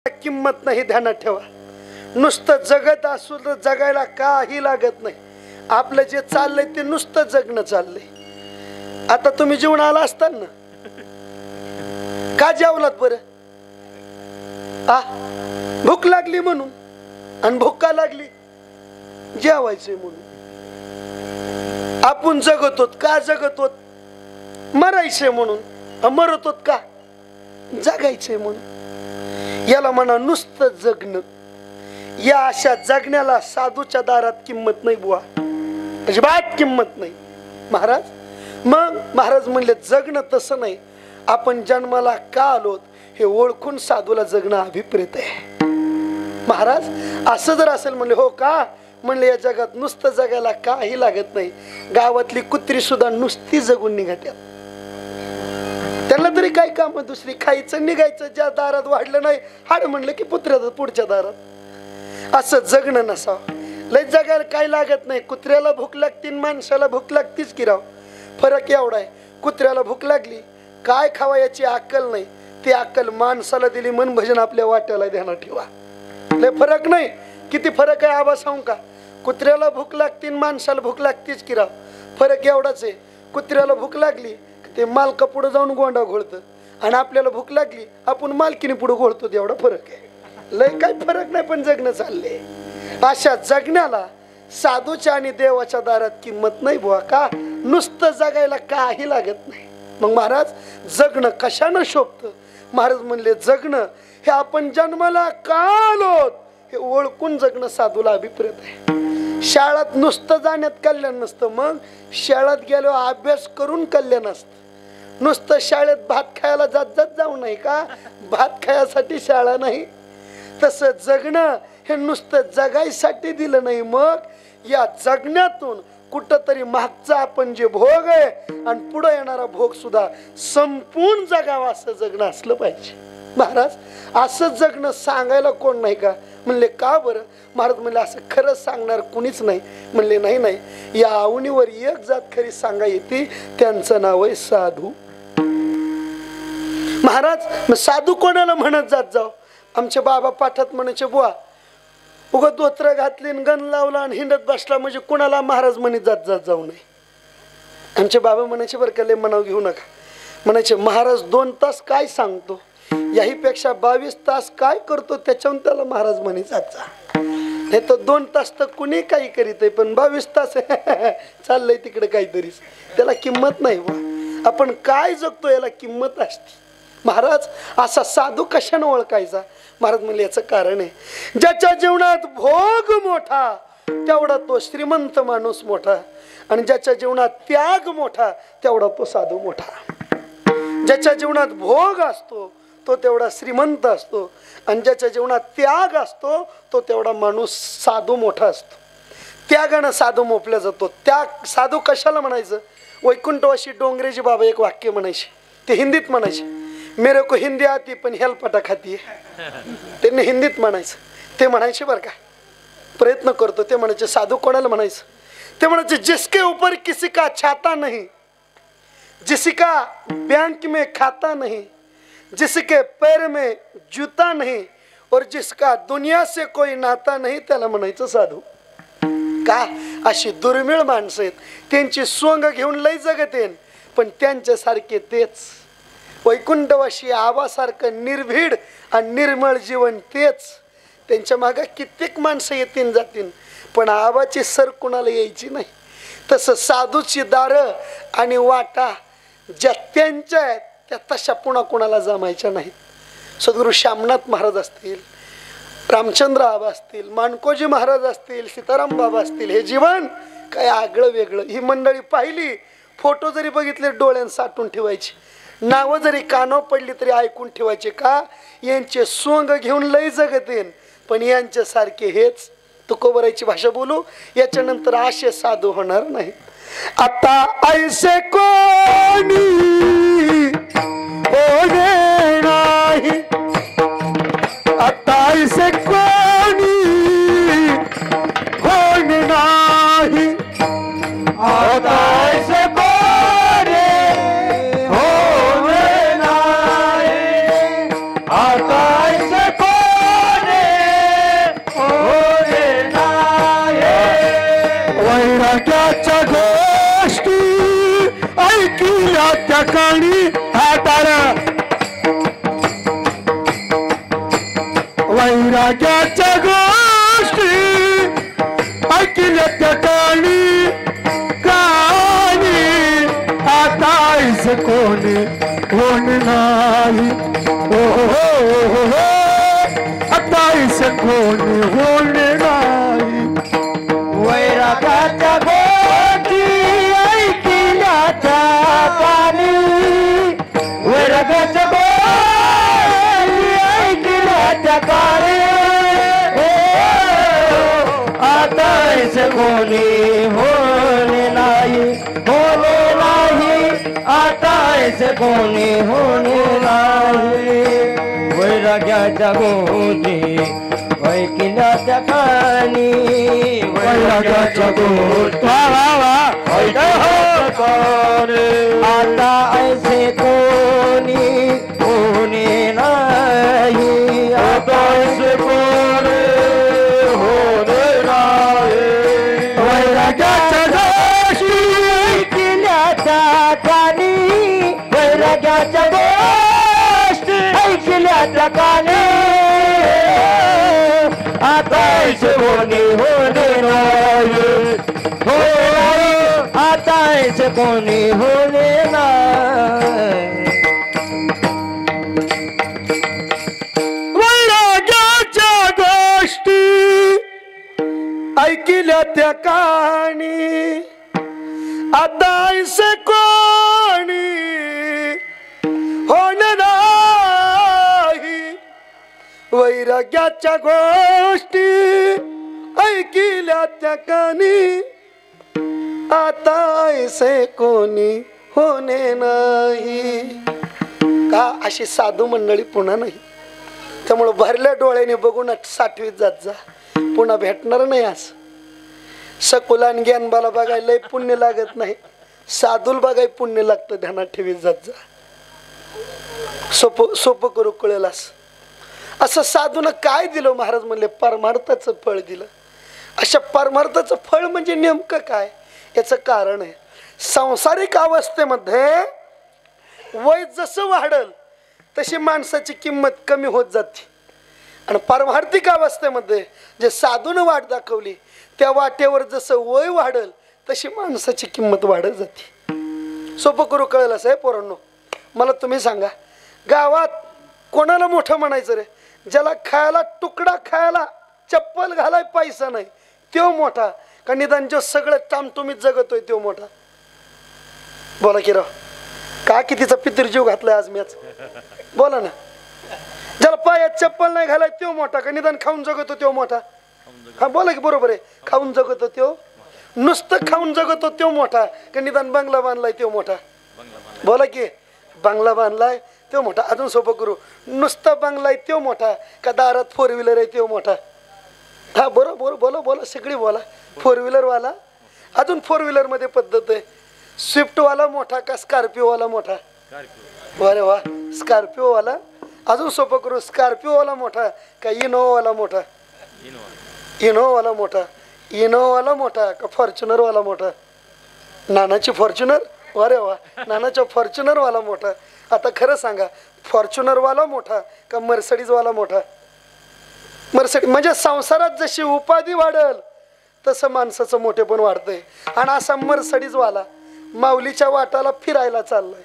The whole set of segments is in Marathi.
किंमत नाही, ध्यानात ठेवा. नुसतं जगत असू तर जगायला काही लागत नाही. आपलं जे चाललंय ते नुसतं जगणं चाललंय. आता तुम्ही जेवण आला असताना ना, का जेवलात बरं? भूक लागली म्हणून. आणि भूक का लागली? जेवायचंय म्हणून. आपण जगतो का? जगतो मरायचंय म्हणून. मरतो का? जगायचंय म्हणून. याला म्हणा नुसतं जगणं. या अशा जगण्याला साधूच्या दारात किंमत नाही बुवा, अजिबात किंमत नाही महाराज. मग महाराज म्हणले जगणं तसं नाही, आपण जन्माला का आलोत हे ओळखून साधूला जगणं अभिप्रेत आहे महाराज. असं जर असेल म्हणले हो का, म्हणले या जगात नुसतं जगायला काही लागत नाही. गावातली कुत्री सुद्धा नुसती जगून निघत्यात. त्यांना तरी काय काम दुसरी, खायचं निघायचं. ज्या दारात वाढलं नाही हाड म्हणलं की पुढच्या दारात. असं जगणं नसावं. लय जगायला काय लागत नाही. कुत्र्याला भूक लागते, माणसाला भूक लागतीच की राव. फरक एवढा आहे, कुत्र्याला भूक लागली काय खावा याची अक्कल नाही, ती अक्कल माणसाला दिली मन भजन आपल्या वाट्याला. ध्यानात ठेवा, लय फरक नाही. किती फरक आहे आबा सांगू का? कुत्र्याला भूक लागते, माणसाला भूक लागतीच की राव. फरक एवढाच आहे, कुत्र्याला भूक लागली ते मालका पुढे जाऊन गोंडा घोळतं, आणि आपल्याला भूक लागली आपण मालकीने पुढे घोळतो. एवढा फरक आहे. लय काय फरक नाही, पण जगणं चालले. अशा जगण्याला साधूच्या आणि देवाच्या दारात किंमत नाही बुवा. का? नुसतं जगायला काही लागत नाही. मग महाराज जगणं कशानं शोभतं? महाराज म्हणले जगणं हे आपण जन्माला का आलोत हे ओळखून जगणं साधूला अभिप्रेत आहे. शाळेत नुसतं जाण्यात कल्याण नसतं, मग शाळेत गेलो अभ्यास करून कल्याण असतं. नुसतं शाळेत भात खायला जात जाऊ नाही का? भात खायसाठी शाळा नाही. तसं जगणं हे नुसतं जगायसाठी दिलं नाही, मग या जगण्यातून कुठंतरी मागचा आपण जे भोग आहे आणि पुढे येणारा भोग सुद्धा संपून जगावा असं जगणं असलं पाहिजे महाराज. असं जगणं सांगायला कोण नाही का? म्हणले का बरं? महाराज म्हणले असं खरं सांगणार कुणीच नाही. म्हणले नाही नाही, या आवणीवर एक जात खरी सांगा येते, त्यांचं नाव आहे साधू महाराज. मग साधू कोणाला म्हणत जात जाऊ? आमचे बाबा पाठात म्हणायचे बुवा उगत धोत्र घातली गण लावला आणि हिंडत बसला म्हणजे कुणाला महाराज म्हणत जात जाऊ नये. आमचे बाबा म्हणायचे बरं का, लय मनाव घेऊ नका. म्हणायचे महाराज 2 तास काय सांगतो, याहीपेक्षा 22 तास काय करतो त्याच्याहून त्याला महाराज म्हणे जात जा. हे तर 2 तास तर कुणी काही करीत आहे, पण 22 तास चाललंय तिकडे काहीतरीच. त्याला किंमत नाही बा. आपण काय जगतो याला किंमत असते महाराज. असा साधू कशाने ओळखायचा? महाराज म्हणले याचं कारण आहे, ज्याच्या जीवनात भोग मोठा तेवढा तो श्रीमंत माणूस मोठा, आणि ज्याच्या जीवनात त्याग मोठा तेवढा तो साधू मोठा. ज्याच्या जीवनात भोग असतो तो तेवढा श्रीमंत असतो, आणि ज्याच्या जीवनात त्याग असतो तो तेवढा माणूस साधू मोठा असतो. त्यागानं साधू मोपल्या जातो. त्याग साधू कशाला म्हणायचं? वैकुंठवासी डोंगरेजी बाबा एक वाक्य म्हणायचे, ते हिंदीत म्हणायचे, मेरे को हिंदी आती पण हेलपाटा खाती. त्यांनी हिंदीत म्हणायचं. ते म्हणायचे बरं का, प्रयत्न करतो. ते म्हणायचे साधू कोणाला म्हणायचं? ते म्हणायचे जिसके ऊपर किसी का छाता नहीं, जिसका बैंक में खाता नहीं, जिसके पैर में जूता नहीं, और जिसका दुनिया से कोई नाता नहीं, त्याला म्हणायचं साधू. का? अशी दुर्मिळ माणसं आहेत, त्यांची सोंग घेऊन लय जगत येईन, पण त्यांच्यासारखे तेच वैकुंठवासी आबासारखं निर्भीड आणि निर्मळ जीवन तेच. त्यांच्या मागे कित्येक माणसं येतील जातील, पण आबाची सर कुणाला यायची नाही. तसं साधूची दारं आणि वाटा ज्या त्यांच्या आहेत त्या तशा पुन्हा कुणाला जमायच्या नाहीत. सद्गुरू श्यामनाथ महाराज असतील, रामचंद्र आबा असतील, मानकोजी महाराज असतील, सीताराम बाबा असतील, हे जीवन काय आगळं वेगळं. ही मंडळी पाहिली, फोटो जरी बघितले डोळ्यात साठून ठेवायची, नावं जरी कानावर पडली तरी ऐकून ठेवायचे. का? यांचे सोंग घेऊन लय जगत येईन, पण यांच्यासारखे हेच तुकोबरायची भाषा बोलू, याच्यानंतर असे साधू होणार नाही. आता ऐसे कोणी होणे नाही, आता ऐसे कोणी होणे नाही, आता ऐसे कोणी होणे नाही, आता ऐसे कोणी काणी हातारा वैराग्याच्या गोष्टी ऐकल्या त्या काणी काणी आता ऐस कोणी होण नाही आता ऐस कोणी होण नाही वैरागाच्या गोष्टी ऐकल्या त्या कानी वैरागाच्या गोष्टी ऐकल्या त्या कानी आता ऐसे कोणी होणे नाही आता ऐसे कोणी होणे नाही वैराग्याच्या गोष्टी ऐकल्या त्या कानी वैराग्याच्या गोष्टी आता ऐसे कोणी होणे नाही आता ऐसे कोणी होणे नाही वैराग्याच्या गोष्टी ऐकल्या त्या कानी वैराग्याच्या गोष्टी ऐकल्या त्या कानी आता ऐसे कोणी होणे नाही आता ऐसे कोणी होणे नाही वैराग्याच्या गोष्टी ऐकल्या त्या काणी आता ऐसे कोणी होणे नाही वैराग्याच्या गोष्टी ऐकल्या त्या कानी आता ऐसे कोणी होणे नाही का अशी साधू मंडळी पुन्हा नाही त्यामुळे भरल्या डोळ्याने बघून साठवीत जात जा पुन्हा भेटणार नाही आज सकुलान ज्ञानबाला बघायला पुण्य लागत नाही साधूल बघाय पुण्य लागतं ध्यानात ठेवीत जात जा सोपं सोपं करू कळेल असं साधूनं काय दिलं महाराज म्हणले परमार्थाचं फळ दिलं अशा परमार्थाचं फळ म्हणजे नेमकं काय याचं कारण आहे सांसारिक अवस्थेमध्ये वय जसं वाढल तशी माणसाची किंमत कमी होत जाते आणि पारमार्थिक अवस्थेमध्ये जे साधूनं वाट दाखवली त्या वाटेवर जसं वय वाढल तशी माणसाची किंमत वाढत जाते सोपं करू कळेल असं आहे पोरांनो मला तुम्ही सांगा गावात कोणाला मोठं म्हणायचं रे ज्याला खायला तुकडा खायला चप्पल घालाय पैसा नाही तो मोठा का निदान जो सगळं काम तुम्ही जगतोय तो मोठा बोला की राव का कितीचा पितृजीव घातलाय आज मीच बोला ना ज्याला पायात चप्पल नाही घालाय तो मोठा का निदान खाऊन जगतो तो मोठा हा बोला की बरोबर आहे खाऊन जगतो तो नुसतं खाऊन जगतो तो मोठा का निदान बंगला बांधलाय तो मोठा बोला की बंगला बांधलाय तो मोठा अजून सोपं करू नुसतं बंगलाय तो मोठा का दारात 4 व्हीलर आहे तो मोठा हा बरोबर बोला बोला सगळी बोला 4 व्हीलर वाला अजून 4 व्हीलर मध्ये पद्धत आहे स्विफ्ट वाला मोठा का स्कॉर्पिओ वाला मोठा अरे वा स्कॉर्पिओ वाला अजून सोपं करू स्कॉर्पिओ वाला मोठा का इनोवा वाला मोठा इनोवा वाला मोठा इनोवा वाला मोठा का फॉर्च्युनर वाला मोठा नानाची फॉर्च्युनर अरे वा नानाच्या फॉर्च्युनर वाला मोठा आता खरं सांगा फॉर्च्युनर वाला मोठा का मर्सिडीज वाला मोठा मर्सिडीज म्हणजे संसारात जशी उपाधी वाढल तसं माणसाचं मोठेपण वाढतंय आणि असा मर्सिडीज वाला माऊलीच्या वाटाला फिरायला चाललाय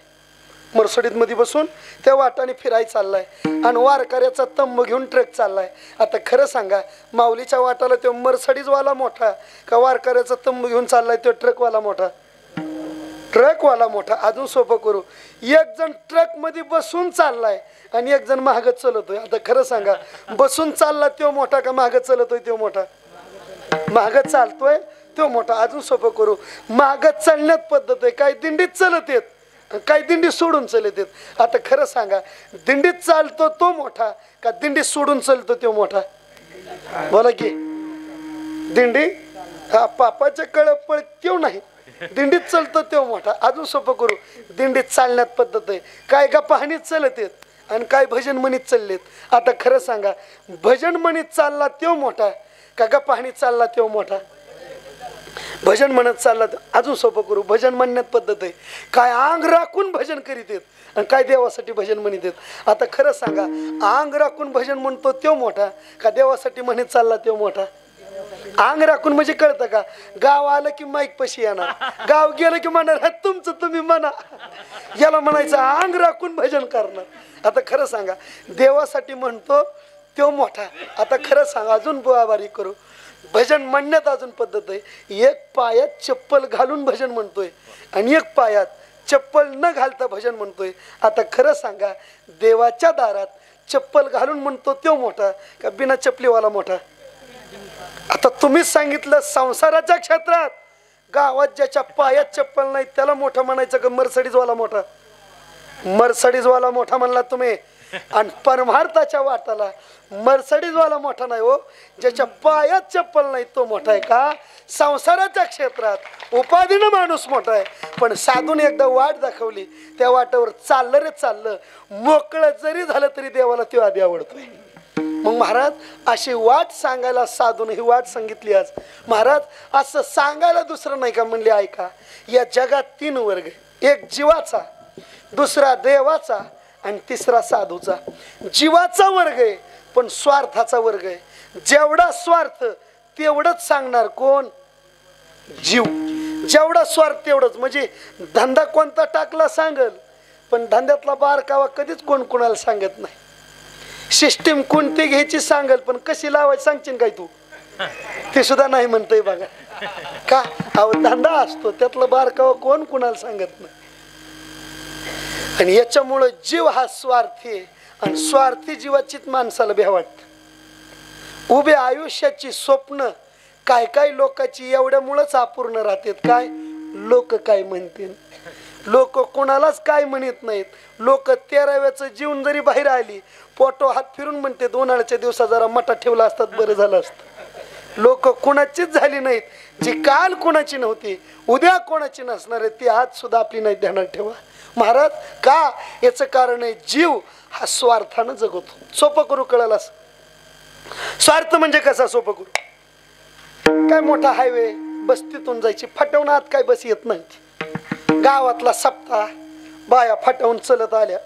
मर्सिडीज मध्ये बसून त्या वाटाने फिरायला चाललाय आणि वारकऱ्याचा तंब घेऊन ट्रक चाललाय आता खरं सांगा माऊलीच्या वाटाला तो मर्सिडीज वाला मोठा का वारकऱ्याचा तंब घेऊन चाललाय तो ट्रकवाला मोठा ट्रकवाला मोठा अजून सोपं करू एक जण ट्रक मध्ये बसून चाललाय आणि एक जण मागत चालतोय आता खरं सांगा बसून चालला तो मोठा का मागत चालतोय तो मोठा मागत चालतोय तो मोठा अजून सोपं करू मागत चालण्यात पद्धत आहे काही दिंडीत चालत येत काही दिंडी सोडून चालत येत आता खरं सांगा दिंडीत चालतो तो मोठा का दिंडी सोडून चालतो तो मोठा बोला की दिंडी हा पापाच्या कळपळ त्यो नाही दिंडीत चालतो तो मोठा अजून सोपं करू दिंडीत चालण्यात पद्धत आहे काय का पाहणीत चालत येत आणि काय भजन म्हणीत चाललेत आता खरं सांगा भजन म्हणीत चालला तो मोठा का गा पाहणीत चालला तो मोठा भजन म्हणत चालला तर अजून सोपं करू. भजन म्हणण्यात पद्धत आहे. काय अंग राखून भजन करीत आहेत आणि काय देवासाठी भजन म्हणत आहेत. आता खरं सांगा, अंग राखून भजन म्हणतो तो मोठा का देवासाठी म्हणत चालला तो मोठा? अंग राखून म्हणजे कळतं का? गाव आलं की माईक पशी येणार, गाव गेलं की म्हणणार तुमचं तुम्ही म्हणा. याला म्हणायचं अंग राखून भजन करणार. आता खरं सांगा, देवासाठी म्हणतो तो मोठा. आता खरं सांगा, अजून बुवाबारी करू. भजन म्हणण्यात अजून पद्धत आहे. एक पायात चप्पल घालून भजन म्हणतोय आणि एक पायात चप्पल न घालता भजन म्हणतोय. आता खरं सांगा, देवाच्या दारात चप्पल घालून म्हणतो तो मोठा का बिना चपलीवाला मोठा? आता तुम्हीच सांगितलं, संसाराच्या क्षेत्रात गावात ज्याच्या पायात चप्पल नाही त्याला मोठा म्हणायचं का मर्सडीजवाला मोठा? मर्सडीजवाला मोठा म्हणला तुम्ही. आणि परमार्थाच्या वाटाला मर्सडीजवाला मोठा नाही हो, ज्याच्या पायात चप्पल नाही तो मोठा आहे का? संसाराच्या क्षेत्रात उपाधीनं माणूस मोठा आहे, पण साधून एकदा वाट दाखवली त्या वाटावर चाललं रे चाललं, मोकळं जरी झालं तरी देवाला तो आधी आवडतोय. मग महाराज अशी वाट सांगायला साधून ही वाट सांगितली आज. महाराज असं सांगायला दुसरं नाही का म्हणले? ऐका, या जगात 3 वर्ग, एक जीवाचा, दुसरा देवाचा आणि तिसरा साधूचा. जीवाचा वर्ग आहे पण स्वार्थाचा वर्ग आहे. जेवढा स्वार्थ तेवढंच सांगणार कोण? जीव. जेवढा स्वार्थ तेवढंच. म्हणजे धंदा कोणता टाकला सांगल, पण धंद्यातला बारकावा कधीच कोण कोणाला सांगत नाही. सिस्टीम कोणती घ्यायची सांगल, पण कशी लावायची सांगशील काय तू? ते सुद्धा नाही म्हणतंय बघा. का? अहो धंदा असतो, त्यातला बारकावा कोण कोणाला सांगत नाही. आणि याच्यामुळं जीव हा स्वार्थी आहे आणि स्वार्थी जीवाचीच माणसाला भ्या वाटतं. उभ्या आयुष्याची स्वप्न काय काय लोकांची एवढ्यामुळंच अपूर्ण राहतात. काय? लोक काय म्हणतील. लोक कोणालाच काय म्हणत नाहीत. लोक 13व्याचं जीवन जरी बाहेर आली, पोटो हात फिरून म्हणते उन्हाळ्याच्या दिवसात जरा मटा ठेवला असतात बरं झालं असतं. लोक कोणाचीच झाली नाहीत. जी काल कोणाची नव्हती उद्या कोणाची नसणार आहे ती आज सुद्धा आपली नाही ध्यानात ठेवा. महाराज का? याचं कारण आहे जीव हा स्वार्थानं जगतो. सोपं करू कळलं. स्वार्थ म्हणजे कसा सोपं करू? काय मोठा हायवे, बस्तीतून जायची, फाटवून आत काय बस येत नाही. गावातला सप्ताह बाया फाटवून चलत आल्या.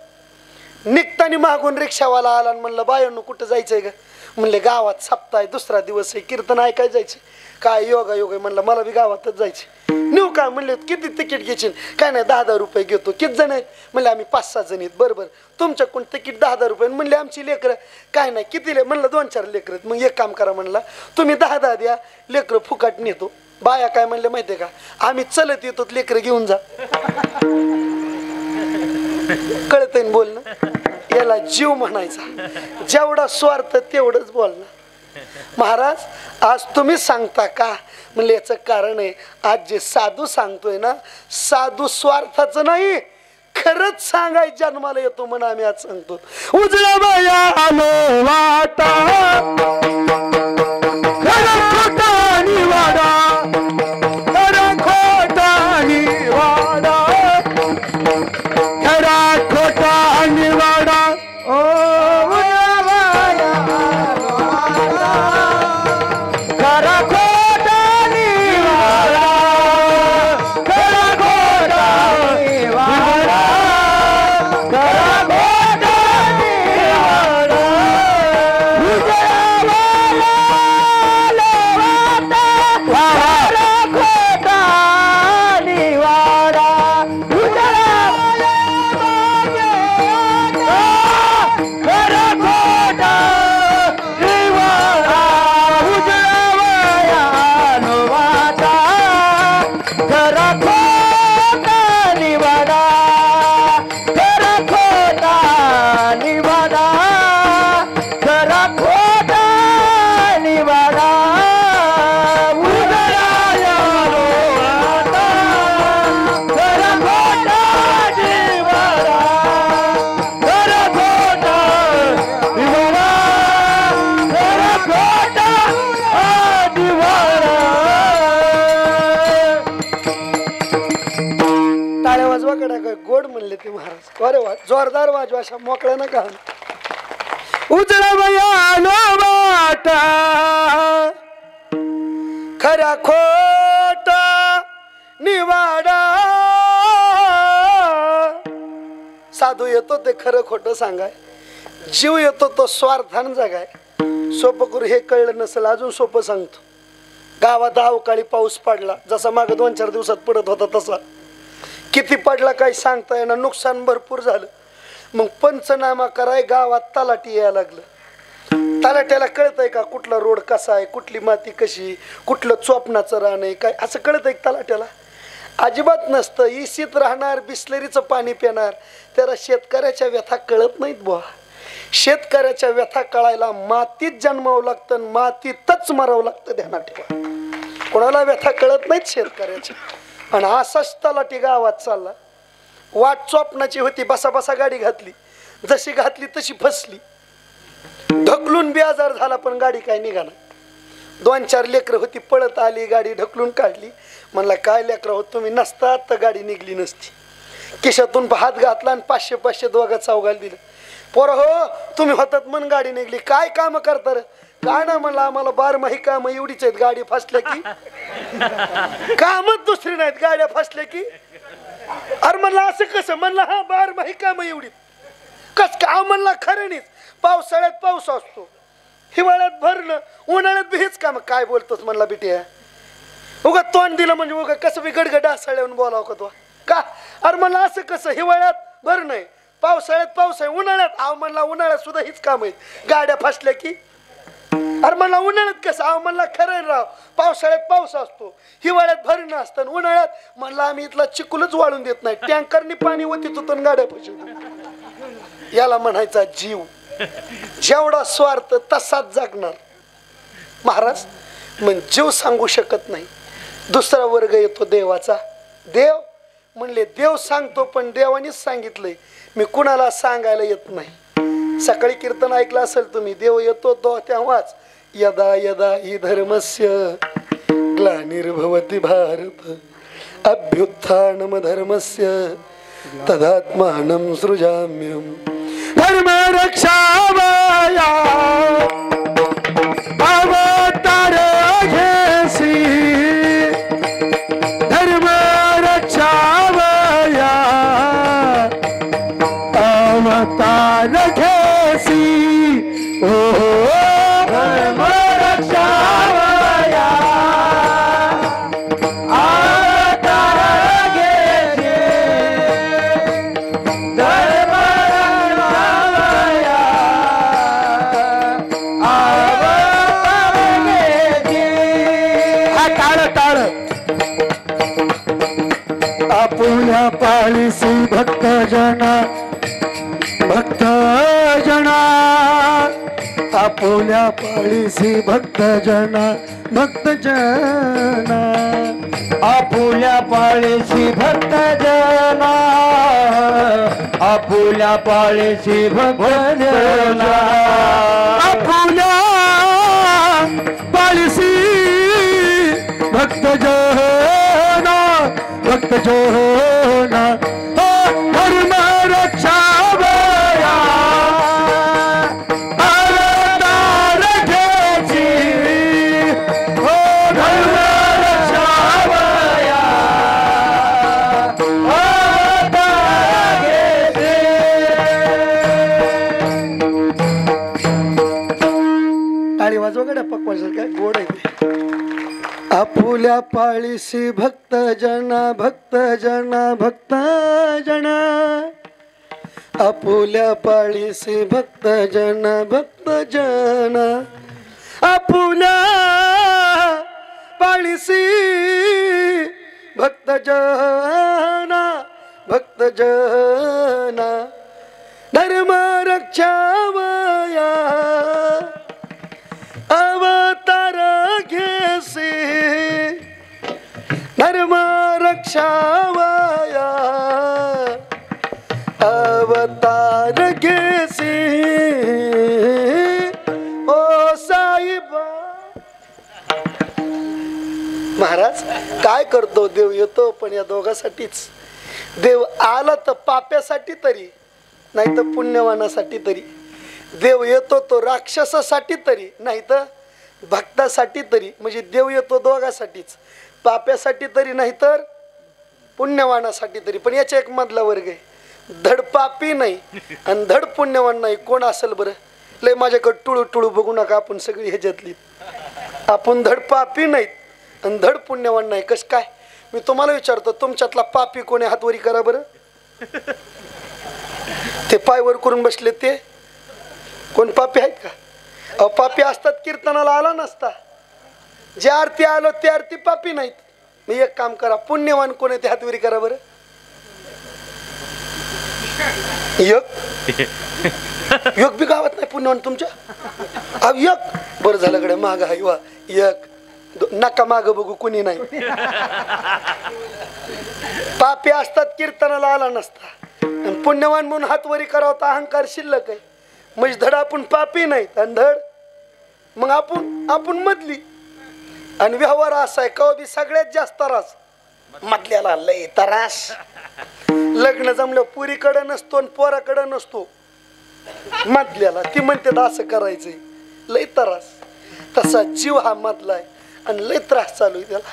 निघतानी मागून रिक्षावाला आला आणि म्हणलं बायांनो कुठं जायचंय का? म्हणले गावात सप्ताह आहे, दुसरा दिवस आहे, कीर्तन ऐकाय जायचं. काय योगा योग आहे? म्हणलं मला बी गावातच जायचे. नेऊ का? म्हणले किती तिकीट घ्यायची? काय नाही 10,000 रुपये घेतो. किती जण आहेत? म्हणले आम्ही 5-6 जण आहेत. बरोबर, तुमच्याकडून तिकीट 10,000 रुपये. म्हणले आमची लेकरं. काय नाही किती म्हणलं 2-4 लेकरं आहेत. मग एक काम करा म्हणला, तुम्ही 10,000 द्या, लेकरं फुकाट नेतो. बाया काय म्हणले माहितीये का? आम्ही चलत येतो, लेकरं घेऊन जा. कळतंय ना बोलणं? याला जीव म्हणायचा. जेवढा स्वार्थ तेवढंच बोलणं. महाराज आज तुम्ही सांगता का? म्हणले याचं कारण आहे, आज जे साधू सांगतोय ना, साधू स्वार्थाचं नाही खरंच सांगाय जन्माला येतो म्हणून आम्ही आज सांगतो. उजळा बाया आलो वाटा, खरं खोटा निवाडा, खरं खोटा निवाडा, खरा खोटा निवाडा. गोड म्हणले ते महाराज. अरे वा, जोरदार वाजवा, अशा मोकळ्या ना का. उजळा वाटा, खरा खोटा निवाडा. साधू येतो ते खरं खोटं सांगाय, जीव येतो तो स्वार्थान जगाय. सोपं करू हे कळलं नसेल अजून सोपं सांगतो. गावात अवकाळी पाऊस पडला, जसा मागे 2-4 दिवसात पडत होता तसा. किती पडला काही सांगता येणार, नुकसान भरपूर झालं. मग पंचनामा कराय गावात तलाठी यायला लागलं. तलाट्याला कळतंय का कुठला रोड कसा आहे, कुठली माती कशी, कुठलं चोपणाचं रान आहे काय, असं कळतंय तलाट्याला? अजिबात नसतं. इसीत राहणार, बिस्लरीचं पाणी पिणार. त्याला शेतकऱ्याच्या व्यथा कळत नाहीत बुवा. शेतकऱ्याच्या व्यथा कळायला मातीत जन्मावं लागतं, मातीतच मरावं लागतं. ध्यानात ठेवा, कोणाला व्यथा कळत नाहीत शेतकऱ्याच्या. आणि असाच तलाठी गावात चालला. वाट चोपणाची होती, बसा बसा गाडी घातली, जशी घातली तशी फसली. ढकलून बेजार झाला पण गाडी काय निघाला. 2-4 लेकरं होती, पळत आली, गाडी ढकलून काढली. म्हणला काय लेकरं होत तुम्ही नसतात तर गाडी निघली नसती. खिशातून हात घातला आणि 500-500 दोघा चौघाला दिलं. पोरं हो तुम्ही होतात मन गाडी निघली. काय काम करता रे? काय ना म्हणलं आम्हाला 12 काम एवढीच आहेत. गाडी फसल्या की कामच दुसरी नाहीत, गाड्या फसल्या की. अरे म्हणलं असं कसं? म्हणलं हा 12 काम एवढी कस का? म्हणला खरं नाही, पावसाळ्यात पाऊस असतो, हिवाळ्यात भरणं, उन्हाळ्यात बी हेच काम. काय बोलतोस म्हणला बिटिया, उगा तोंड दिलं म्हणजे उगा कसं बी गडगड डासाळ्यावर बोलावं का तो का? अरे म्हणलं असं कसं? हिवाळ्यात भरणं आहे, पावसाळ्यात पाऊस आहे, उन्हाळ्यात आव म्हणला उन्हाळ्यात सुद्धा हीच काम आहेत, गाड्या फसल्या की. अरे म्हणला उन्हाळ्यात कसं? आव म्हणला खरं राव, पावसाळ्यात पाऊस असतो, हिवाळ्यात भरणं असतं, उन्हाळ्यात म्हणला आम्ही इथला चिखलच वाळून देत नाही, टँकरनी पाणी ओतीत होतो आणि गाड्या फसवतो. याला म्हणायचा जीव. जेवढा स्वार्थ तसाच जगणार महाराज. मग जीव सांगू शकत नाही. दुसरा वर्ग येतो देवाचा. देव म्हणले देव सांगतो, पण देवानीच सांगितलंय, मी कुणाला सांगायला येत नाही. सकाळी कीर्तन ऐकलं असेल तुम्ही, देव येतो तो तेव्हाच. यदा यदा हि धर्मस्य ग्लानिर्भवति भारत अभ्युत्थानम धर्मस्य तदात्मानं सृजाम्यहम्. धर्म रक्षावया अवतार घेसी, धर्म रक्षावया अवतार घेसी. ओ धर्म रक्षावया अवतार घेसी, धर्म आपुल्या पाळीसी भक्त जना, भक्त जना, आपुल्या पाळीसी भक्त जना, भक्त जना, आपुल्या पाळीसी भक्त जना, आपुल्या पाळीसी भक्त जना, आपुल्या पाळीसी भक्त जना, भक्त जना, धर्म रक्षावया अवतार घेसी, ओ धर्म रक्षावया अवतार घेसी. टाळी वाजवा गड्या पकवायचं काय गोड आहे ते. आपुल्या पाळीसी भक्त जना, भक्त जना, भक्त जना, आपुल्या पाळीसी भक्त जना, भक्त जना, आपुल्या पाळीसी भक्त जना, भक्त जना, धर्म रक्षावया अवतार घेसी, धर्म रक्षावया अवतार घेसी. ओ साईबा. महाराज काय करतो देव? येतो पण या दोघांसाठीच. देव आला तर पाप्यासाठी तरी, नाही तर पुण्यवानासाठी तरी. देव येतो तो राक्षसासाठी तरी, नाही तर भक्तासाठी तरी. म्हणजे देव येतो दोघांसाठीच, पाप्यासाठी तरी नाही तर पुण्यवानासाठी तरी. पण याच्या एक मधला वर्ग आहे, धड पापी नाही आणि धड पुण्यवान नाही. कोण असेल बरं? लय माझ्याकडे टुळू टुळू बघू नका, आपण सगळी ह्याच्यातली. आपण धड पापी नाहीत आणि धड पुण्यवान नाही. कस काय? मी तुम्हाला विचारतो, तुमच्यातला पापी कोणी? हातवरी करा बरं. ते पायवर करून बसले ते कोण पापी आहेत का? अहो पापी असतात कीर्तनाला आला नसता. जे आरती आलो ते आरती पापी नाहीत. मी एक काम करा, पुण्यवान कोण आहे ते हातवरी करा बरं. योग बी गावात नाही पुण्यवान तुमच्या. अहो एक बरं झालं कडे माग आहे वा. एक नका माग बघू कुणी नाही. पापी असतात कीर्तनाला आला नसता. पुण्यवान म्हणून हातवरी करावं तर अहंकार शिल्लक आहे. म्हणजे धड आपण पापी नाहीत आणि धड मग आपण मधली. आणि व्यवहार असा आहे का बी सगळ्यात जास्त त्रास मधल्याला. लय त्रास. लग्न जमलं पुरीकडे नसतो आणि पोराकडे नसतो मधल्याला. ती म्हणते असं करायचंय, लय त्रास. तसा जीव हा मधला आहे आणि लय त्रास चालू आहे त्याला.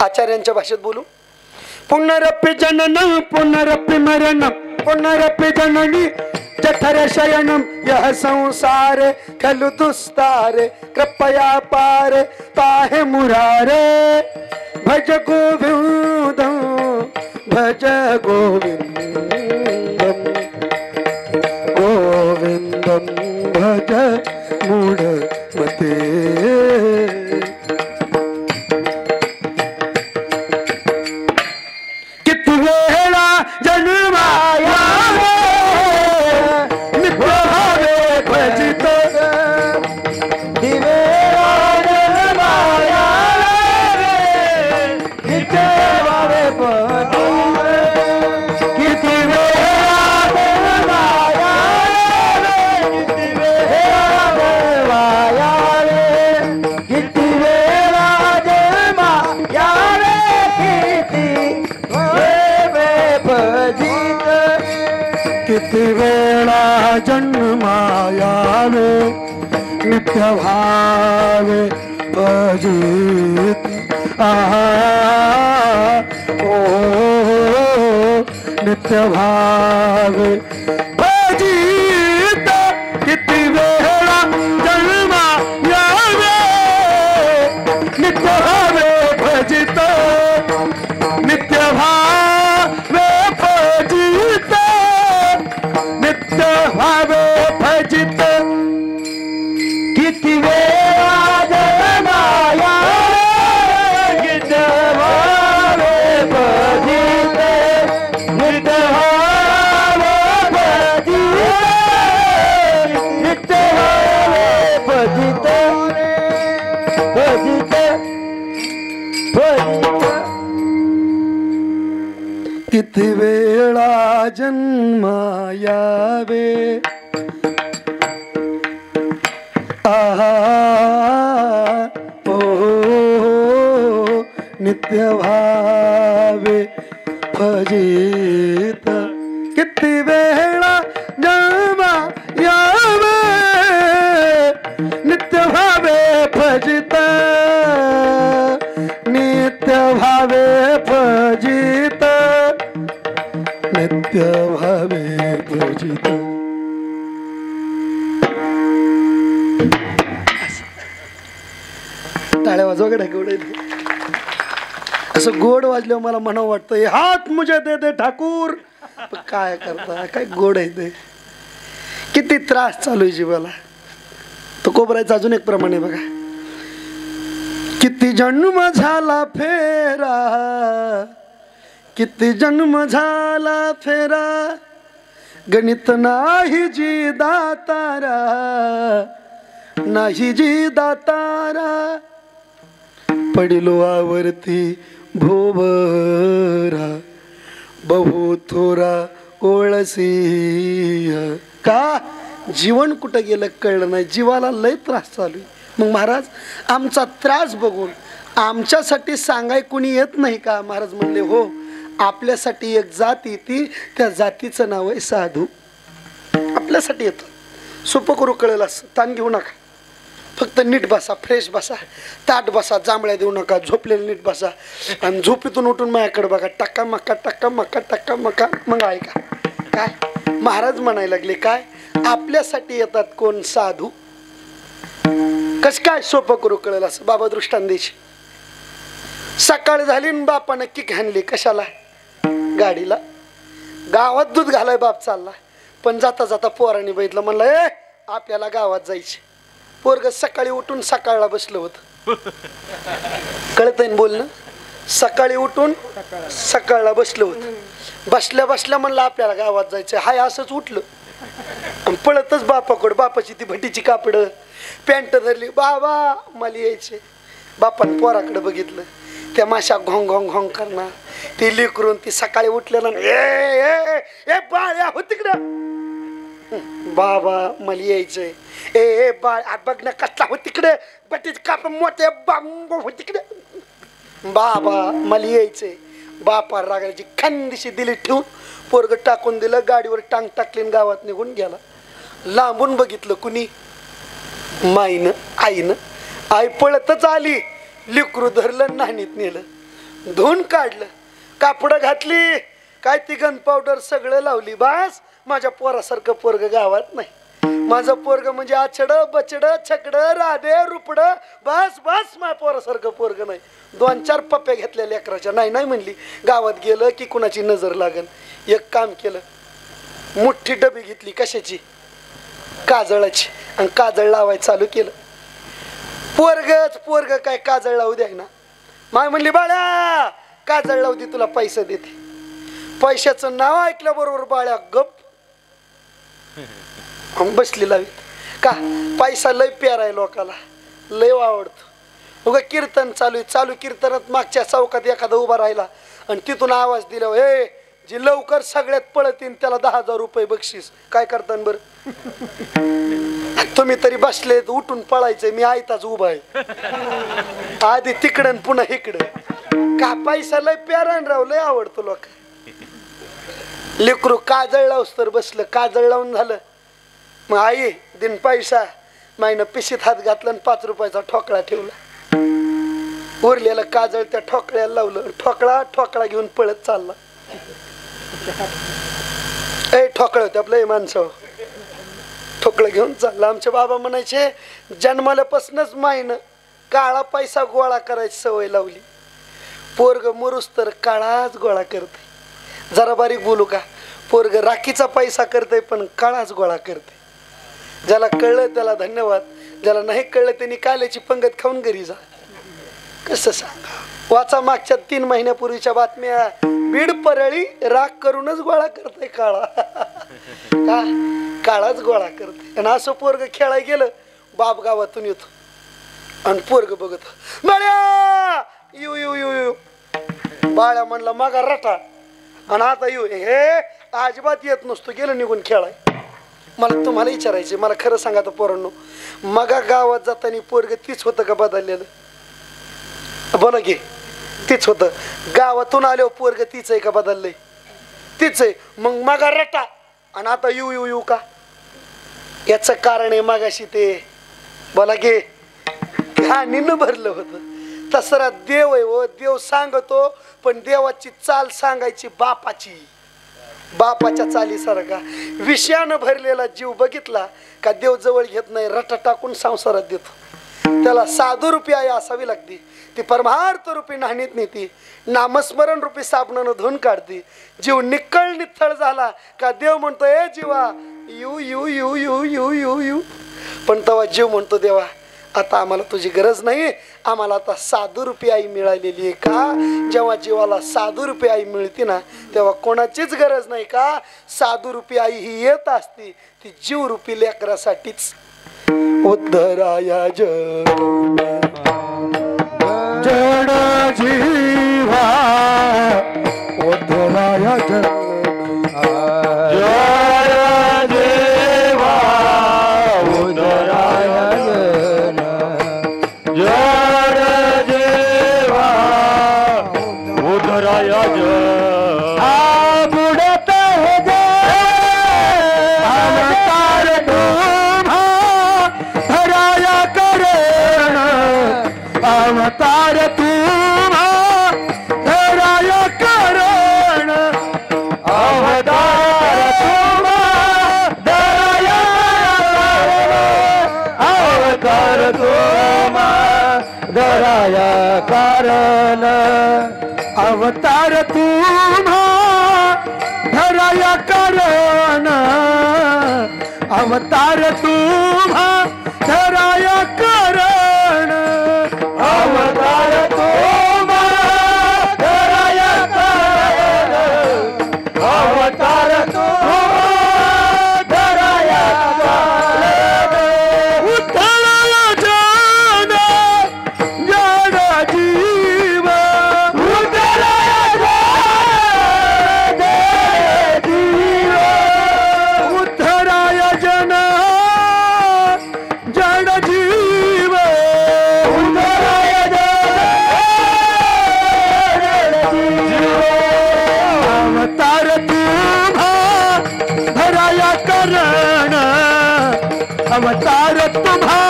आचार्यांच्या भाषेत बोलू. पुनरपि जननम पुनरपि मरणम पुनरपि जननी जठर शयनम यह संसार खलु दुस्तारे कृपया पार ताहे मुरारे. भज गोविंदम भज गोविंदम गोविंदम भज मूढ़ मते. किती वेळा जन्माया नित्य भावे भजित. किती वेळा जन्मायावे नित्य भावे भजित. ओ नित्य भावे भजित. किती वेळा जन्मायावे नित्य भावे भजित. नित्य भावे भजित नित्य भावे भजित. किती वेळा जन्माया नित्य भावे भजित. नित्य भावे भजित नित्य भावे भजित भजित भजित. किती वेळा जन्मायावे ओ नित्य भावे भजित. किती वेळा जन्मायावे नित्य भावे भजित. नित्य भावे भजित नित्य भावे भजित. टाळ्या वाजवा गड्या गोड. असं गोड वाजल्यावर मला म्हणावं वाटतं हे हात मुझे दे दे ठाकूर. काय करता, काय गोड आहे ते. किती त्रास चालू आहे जीवाला. तो कोबरायचा अजून एक प्रमाणे बघा. किती जन्म झाला फेरा किती जन्म झाला फेरा गणित नाही जी दातारा नाही जी दातारा. पडिलो आवर्ती भोवरा बहु थोरा ओळसी. का जीवन कुठं गेलं कळलं नाही. जीवाला लय त्रास चालू आहे. मग महाराज आमचा त्रास बघून आमच्यासाठी सांगाय कुणी येत नाही का? महाराज म्हणले हो, आपल्यासाठी एक जात येते, त्या जातीचं नाव आहे साधू. आपल्यासाठी येतं. सोपं करू कळेल असं, ताण घेऊ नका. फक्त नीट बसा, फ्रेश बसा, ताट बसा, जांभळ्या देऊ नका, झोपलेलं नीट बसा आणि झोपेतून उठून माझ्याकडे बघा, टक्का मक्का टक्का मक्का टक्का मक्का. मग ऐका काय महाराज म्हणायला लागले, काय आपल्यासाठी येतात कोण साधू. कस काय सोपं करू कळेल असं बाबा दृष्टांत द्यायची. सकाळ झाली आणि बापानं किक हाणली कशाला, गाडीला. गावात दूध घालाय बाप चालला, पण जाता जाता पोराने बघितलं, म्हणलं ए आपल्याला गावात जायचे. पोरग सकाळी उठून सकाळला बसलं होतं. कळतंय ना बोलणं, सकाळी उठून सकाळला बसलं होतं. बसल्या बसल्या म्हणलं आपल्याला गावात जायचं हाय, असंच उठलं आणि पळतच बापाकडं. बापाची ती भटीची कापडं, पॅन्ट धरली, बाबा मला यायचे. बापान पोराकडे बघितलं, त्या माशा घोंग घोंग घोंग करणार, ती लेकरून ती सकाळी उठलेलं, ए बाळ्या हो तिकडं, बाबा मला यायचंय. ए बाळ बघ ना कसला हो तिकडे, बटीच काप मोठे बांब हो तिकडे, बाबा मला यायचंय. बापा रागाची खंदिशी दिली ठेवून पोरग टाकून दिलं, गाडीवर टांग टाकली, गावात निघून गेला. लांबून बघितलं कुणी, माईनं आईनं. आई पळतच आली, लिकरू धरलं, नाणीत नेलं, धुवून काढलं, कापडं घातली, काय ती गन पावडर सगळं लावली. बस माझ्या पोरासारखं पोरग गावात नाही. माझं पोरग म्हणजे आछड बचड छकड राधे रुपड, बस बस माझ्या पोरासारखं पोरग नाही. 2-4 पप्प्या घेतल्या लेकराच्या, नाही नाही म्हणली. गावात गेलं की कुणाची नजर लागन. एक काम केलं, मोठी डबी घेतली कशाची, काजळाची, आणि काजळ लावायचं चालू केलं. पोरग काय काजळ लावू द्या ना. माय म्हणली बाळ्या काजळ लावू दे, तुला पैसे देते. पैशाचं नाव ऐकल्या बरोबर बाळ्या गप बसली लावी. का पैसा लय प्याराय लोकाला, लय आवडतो. उगा कीर्तन चालू कीर्तनात मागच्या चौकात एखादा उभा राहिला आणि तिथून आवाज दिला, हे जी लवकर सगळ्यात पळतीन त्याला 10,000 रुपये बक्षीस. काय करता बरं तुम्ही तरी बसले, उठून पळायचंय, मी आयताच उभा आहे. आधी तिकडं पुन्हा इकडं. का पैसा लय प्यारान राव, लय आवडतो लोक. लेकरू काजळ लावस तर बसलं, काजळ लावून झालं. मग आई दिन पैसा, माईनं पिशीत हात घातला आणि 5 रुपयाचा ठोकळा ठेवला. उरलेलं काजळ त्या ठोकळ्याला लावलं, ठोकळा घेऊन पळत चालला. ए ठोकळ होते आपलं माणसं, ठोकळं घेऊन चालला. आमचे बाबा म्हणायचे, जन्माल्यापासूनच माईनं काळा पैसा गोळा करायची सवय लावली. पोरग मरुस तर काळाच गोळा करते. जरा बारीक बोलू का, पोरग राखीचा पैसा करते पण काळाच गोळा करते. ज्याला कळलं त्याला धन्यवाद, ज्याला नाही कळलं त्यांनी काल्याची पंगत खाऊन घरी जा. कसं सांगा, वाचा मागच्या 3 महिन्यापूर्वीच्या बातम्या. बीड परळी राख करूनच गोळा करते काळा. का काळाच गोळा करते. आणि असं पोरग खेळायला गेलं, बाप गावातून येतो आणि पोरग बघत, बाळ्या येऊ येऊ येऊ येऊ. बाळ्या म्हणला मागा रटा, आणि आता येऊ. हे अजिबात येत नसतो, गेलं निघून खेळाय. मला तुम्हाला विचारायचे, मला खरं सांगा तर पोरांनो, मगा गावात जाताना पोरग तीच होतं का बदललेलं? बोला की, तीच होतं. गावातून आल्यावर पोरग तीच आहे का बदललंय? तीच आहे. मग मगा रटा आणि आता येऊ येऊ येऊ का? याचं कारण आहे मगाशी ते बोला की घाणीनं भरलं होतं. तसरा देव आहे हो, देव सांगतो, पण देवाची चाल सांगायची बापाची. बापाच्या चालीसारखा विषयानं भरलेला जीव बघितला का देव जवळ घेत नाही, रटा टाकून संसारात देतो. त्याला साधू रूपी आई असावी लागते, ती परमार्थ रूपी नाणीत नेती, नामस्मरण रूपी साबणानं धुवून काढते. जीव निक्कळ निथळ झाला का देव म्हणतो, ए जीवा यू यू यू यू यू यू यू. पण तेव्हा जीव म्हणतो, देवा आता आम्हाला तुझी गरज नाही, आम्हाला आता साधू रूपी आई मिळालेली आहे. का जेव्हा जीवाला साधू रूपी आई मिळते ना, तेव्हा कोणाचीच गरज नाही. का साधू रूपी आई ही येत असती, ती जीव रूपी लेकरासाठीच. उद्धराया जड जीवा, उद्धराया जड जीवा, उद्धराया कर अवतार तुम्हा धराया करण अवतार तुम्हा दया अवतार तुम्हा दया कारण अवतार तुम्हा धराया करण अवतार तुम्हा धराया करण अवतार तुम्हा दया कारण अवतार तुम्हा दया कारण उद्धराया जन जन जीव उद्धराया जीव उद्धराया जन जन जीव उद्धराया अवतार तुम्हा धराया करण अवतार तुम्हा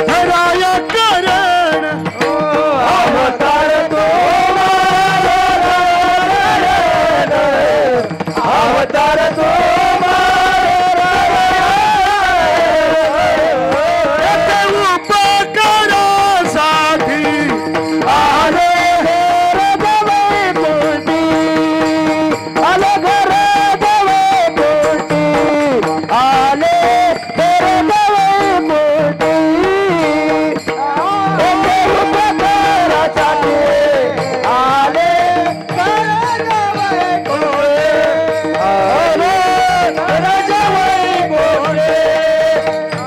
धराया करण अवतार तुम्हा अवतार तुम्हा उपकारासाठी आले जवळ पोटी आले घर जवळ पोटी आले घर जवळ पोटी उपकारासाठी आले घर जवळ पोटी आले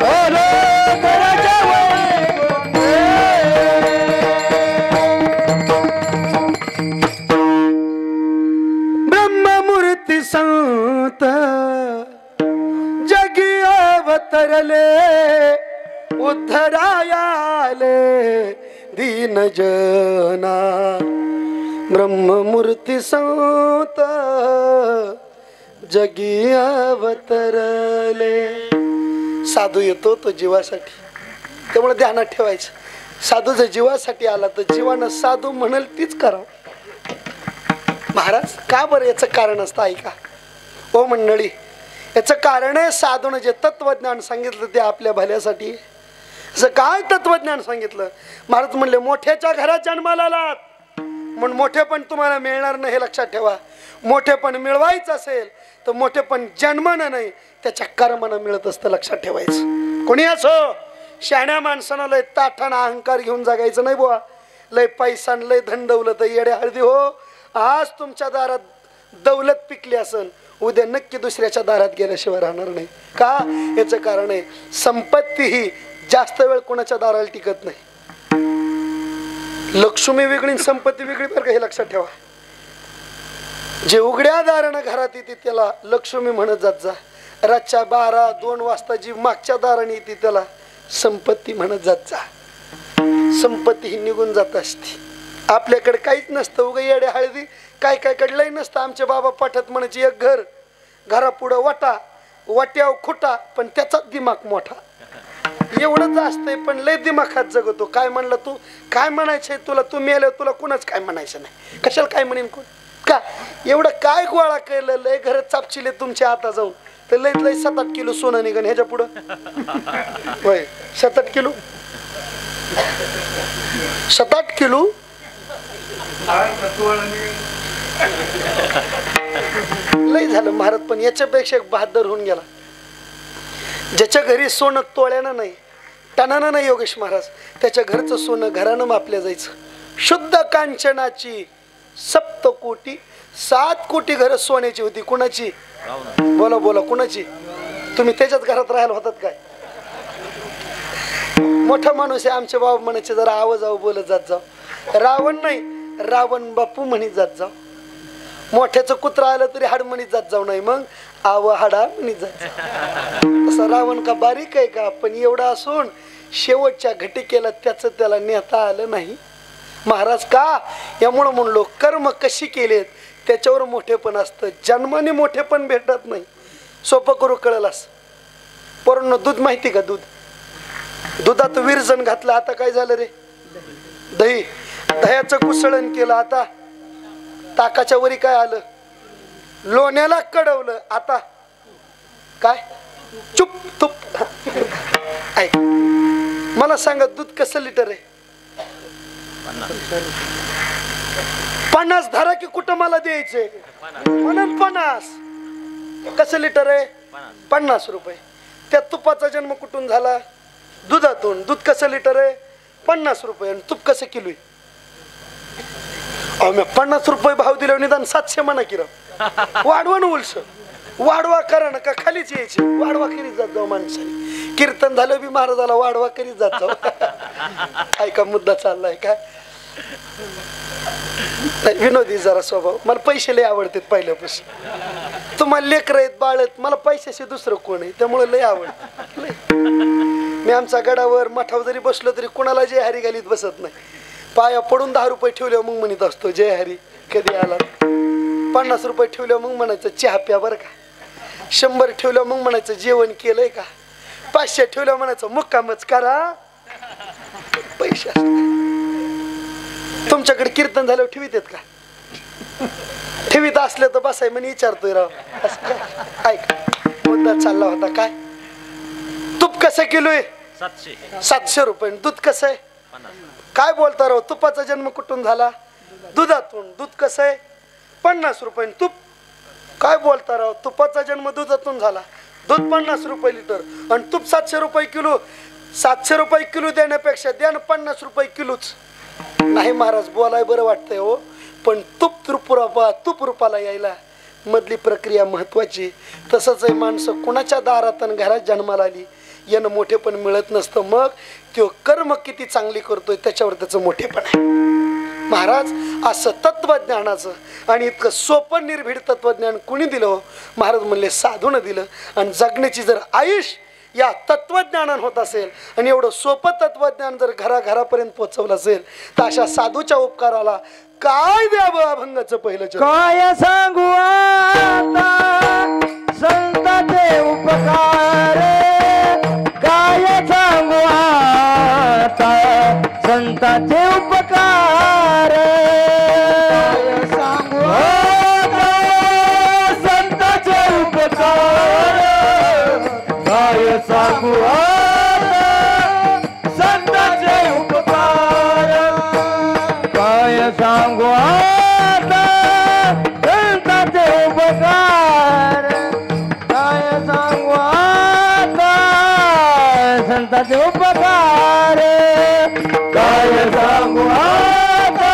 घर जवळ पोटी आले घर ब्रह्ममूर्ती संत जगी अवतरले उद्धरायाले दीन जना ब्रह्ममूर्ती संत जगी अवतरले साधू येतो तो जीवासाठी त्यामुळे ध्यानात ठेवायचं साधू जर जीवासाठी आला तर जीवानं साधू म्हणाल तीच करावं महाराज का बरं याचं कारण असतं ऐका ओ मंडळी याचं कारण आहे साधून जे तत्वज्ञान सांगितलं ते आपल्या भल्यासाठी असं काय तत्वज्ञान सांगितलं महाराज म्हणले मोठ्याच्या घरात जन्माला आलात म्हणून मोठेपण तुम्हाला मिळणार नाही हे लक्षात ठेवा मोठेपण मिळवायचं असेल तर मोठेपण जन्मानं नाही त्याच्या कर्मानं मिळत असतं लक्षात ठेवायचं कोणी असो शहाण्या माणसानं लय ताठाना अहंकार घेऊन जगायचं नाही बुवा लय पैसा लय धन दौलत येडे हळदी हो आज तुमच्या दारात दौलत पिकली असन उद्या नक्की दुसऱ्याच्या दारात गेल्याशिवाय राहणार नाही का याचं कारण आहे संपत्ती ही जास्त वेळ कोणाच्या दाराला टिकत नाही लक्ष्मी वेगळी संपत्ती वेगळी बरं का हे लक्षात ठेवा जे उघड्या दारानं घरात येते त्याला लक्ष्मी म्हणत जात जा रातच्या 12-2 वाजता जी मागच्या दाराने येते त्याला संपत्ती म्हणत जात जा संपत्ती ही निघून जात असते आपल्याकडे काहीच नसतं उगा येडे हळदी काय काय कडलंही नसतं आमचे बाबा पाठत म्हणायचे एक घर घरापुढं वाटा वाट्याव खुटा पण त्याचाच दिमाग मोठा एवढंच असतंय पण लय दिमाखात जगतो काय म्हणलं तू काय म्हणायचंय तुला तू मेलं तुला कुणाच काय म्हणायचं नाही कशाला काय म्हणेन कोण का एवढं काय गोळा केलं लय घर चापचिले तुमच्या आता जाऊन तर लय लय 7-8 किलो सोनं निघन ह्याच्या पुढं होय 7-8 किलो 7-8 किलो लय झालं महाराज पण याच्यापेक्षा एक बहादर होऊन गेला ज्याच्या घरी सोनं तोळ्यानं नाही टनानं नाही योगेश महाराज त्याच्या घरचं सोनं घरानं मापल्या जायचं शुद्ध कांचनाची 7 कोटी 7 कोटी घर सोन्याची होती कुणाची बोला बोला कुणाची तुम्ही त्याच्याच घरात राहायला होतात काय मोठा माणूस आहे आमचे बाबा म्हणायचे जरा आवाज आव बोलत जात जाव रावण नाही रावण बापू म्हणीत जात जाव मोठ्याचं कुत्रा आलं तरी हाड म्हणीत जात जाऊ नाही मग आव हाडा म्हणीत जात जाव असं रावण का बारीक आहे का पण एवढा असून शेवटच्या घटिकेला त्याचं त्याला नेता आलं नाही महाराज का यामुळं म्हणलो कर्म कशी केलेत त्याच्यावर मोठेपण असतं जन्माने मोठेपण भेटत नाही सोपं करू कळलास पोरांनो दूध माहिती का दूध दुधात विरजण घातलं आता काय झालं रे दह्याचं कुसळण केलं, आता ताकाच्या वरी काय आलं, लोण्याला कडवलं, आता काय चुप तुप. ऐक मला सांगा, दूध कसं लिटर आहे? 50 धरा की कुठं मला द्यायचंय? म्हणून 50. कसं लिटर आहे? 50 रुपये. त्या तुपाचा जन्म कुठून झाला? दुधातून. दूध कसं लिटर आहे? 50 रुपये. आणि तूप कसं किलो आहे? अहो मी 50 रुपये भाव दिले, निदान 700 म्हणा की राव. वाढवा ना उलस, वाढवा करा ना, का खालीच यायची? वाढवा करीत जात जाऊ माणसाने. कीर्तन झालं बी महाराजाला वाढवा करीत जात जाऊ. ऐका मुद्दा चाललाय काय? विनोदी जरा स्वभाव. मला पैसे लय आवडतात पहिल्यापासून. तुम्हाला लेकर आहेत, बाळ आहेत, मला पैशाशी दुसरं कोण आहे, त्यामुळे लय आवडत. मी आमच्या गडावर मठावर जरी बसलो तरी कोणाला जय हरी घालीत बसत नाही. पाया पडून 10 रुपये ठेवले मग म्हणत असतो जय हरी. कधी आला 50 रुपये ठेवले मग म्हणायचं चहा प्या बरं का. 100 ठेवलं मग म्हणायचं जेवण केलंय का. 500 ठेवलं म्हणायचं मुक्कामच करा. पैसे तुमच्याकडे कीर्तन झाल्यावर ठेवीत आहेत का? ठेवीत असले तर बसाय म्हणे विचारतोय राव. असं काय? ऐक मुद्दा चालला होता काय? तूप कसं किलो आहे? 700 रुपये. दूध कसं आहे? काय बोलता राव? तुपाचा जन्म कुठून झाला? दुधातून. दूध कसं आहे? 50 रुपये. तूप काय बोलता राव? तुपाचा जन्म दुधातून झाला. दूध 50 रुपये लिटर आणि तूप 700 रुपये किलो. 700 रुपये किलो देण्यापेक्षा द्या ना 50 रुपये किलोच. नाही महाराज बोलाय बरं वाटतंय हो, पण तूप रूपाला यायला मधली प्रक्रिया महत्वाची. तसंच आहे, माणसं कुणाच्या दारात आणि घरात जन्माला आली यानं मोठेपण मिळत नसतं. मग तो कर्म किती चांगली करतोय त्याच्यावर त्याचं मोठेपण आहे. महाराज असं तत्वज्ञानाचं आणि इतकं सोपं निर्भीड तत्वज्ञान कुणी दिलं हो? महाराज म्हणले साधून दिलं. आणि जगण्याची जर आयुष या तत्वज्ञानान होत असेल आणि एवढं सोपं तत्वज्ञान जर घराघरापर्यंत पोहोचवलं असेल तर अशा साधूच्या उपकाराला काय द्यावं अभंगाचं पहिलं काय सांगू आता संतांचे उपकार. काय सांगू आता संतांचे उपकार. काय सांगू आता संतांचे उपकार. काय सांगू आता संतांचे उपकार. काय सांगू आता संतांचे उपकार. काय सांगू आता संतांचे उपकार. काय सांगू आता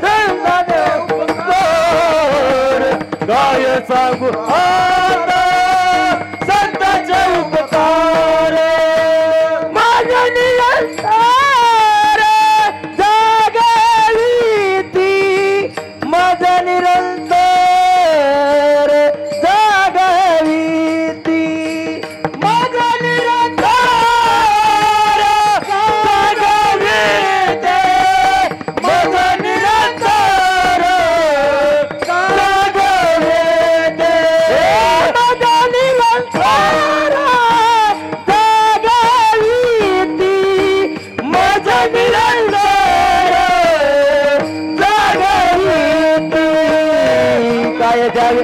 संतांचे उपकार. काय सांगू आता संतांचे उपकार. माझ्या निरंतर जागावी ती. माझ्या निरंतर जागावी ती. माझ्या निरंतर जागावी ते. माझ्या निरंतर जागावी ते. माझ्या निरंतर जागावी ती. माझ्या निरंतर जागावी ती. काय जावे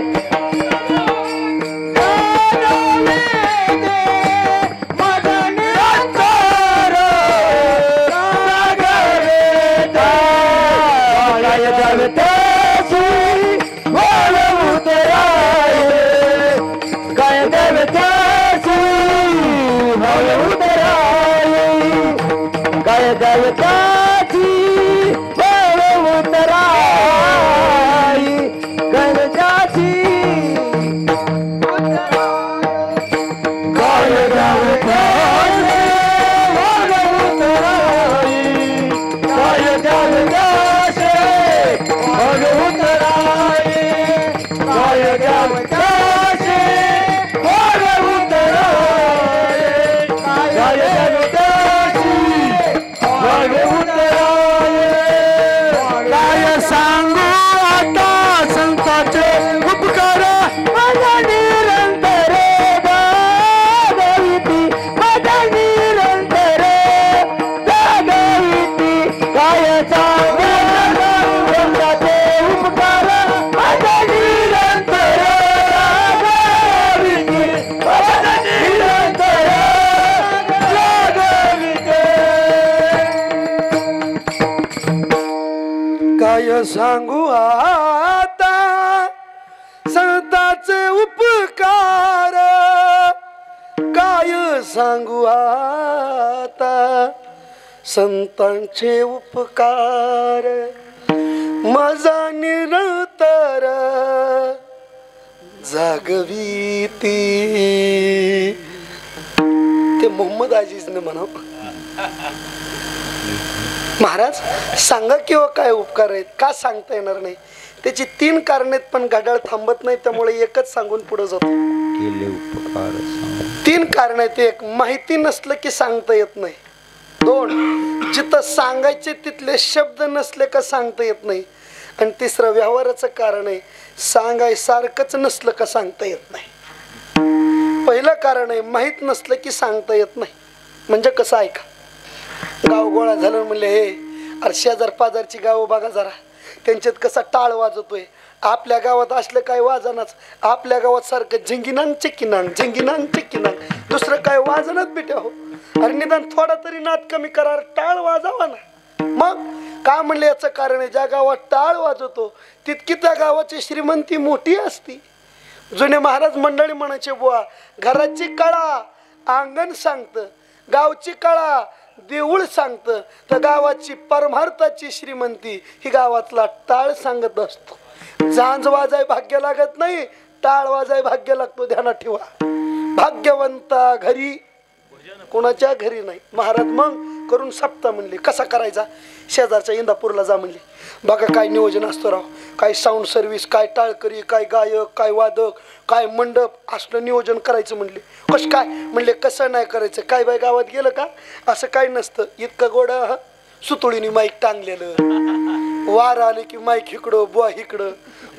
गणजाची काय सांगू आता संताचे उपकार, काय सांगू आता संतांचे उपकार, माझा निरंतर जागवीती. ते मोहम्मद अजीजने म्हणाव. महाराज सांगा किंवा काय उपकार आहेत, का सांगता येणार नाही. त्याची 3 कारण आहेत, पण घड्याळ थांबत नाही, त्यामुळे एकच सांगून पुढे जातो. 3 कारण आहेत. 1, माहिती नसलं की सांगता येत नाही. 2, जिथं सांगायचे तिथले शब्द नसले का सांगता येत नाही. आणि 3, व्यवहाराचं कारण आहे, सांगाय सारखंच नसलं का सांगता येत नाही. पहिलं कारण आहे, माहित नसलं की सांगता येत नाही. म्हणजे कसं ऐका, गाव गोळा झालं म्हणले, हे अरे शेजार पाजारची गावं बघा जरा, त्यांच्यात कसा टाळ वाजवतोय. आपल्या गावात असलं काय वाजनाच. आपल्या गावात सारखं झिंगिनांग चिक्किनांग झिंगिनांग चिक्किनांग, दुसरं काय वाजनच बेटे हो. अरे निदान थोडा तरी नाद कमी करा, टाळ वाजवा ना. मग का म्हणले, याचं कारण आहे, ज्या गावात टाळ वाजवतो तितकी त्या गावाची श्रीमंती मोठी असती. जुने महाराज मंडळी म्हणायचे, बुवा घराची कळा अंगण सांगतं, गावची कळा देऊळ सांगतं, तर गावाची परमार्थाची श्रीमंती ही गावातला टाळ सांगत असतो. झांज वाजाय भाग्य लागत नाही, टाळ वाजाय भाग्य लागतो. ध्यानात ठेवा. भाग्यवंता घरी, कोणाच्या घरी नाही. महाराज मग करून सप्ता म्हणले. कसा करायचा, शेजारच्या इंदापूरला जा म्हणले. बघा काय नियोजन असतं राव, काय साऊंड सर्व्हिस, काय टाळकरी, काय गायक, काय वादक, काय मंडप, असलं नियोजन करायचं म्हणले. कसं काय म्हणले, कसं नाही करायचं, काय बाय गावात गेलं का असं काय नसतं. इतकं गोडं सुतुळीने माईक टांगलेलं, वार आले की माईक इकडं बुवा इकडं,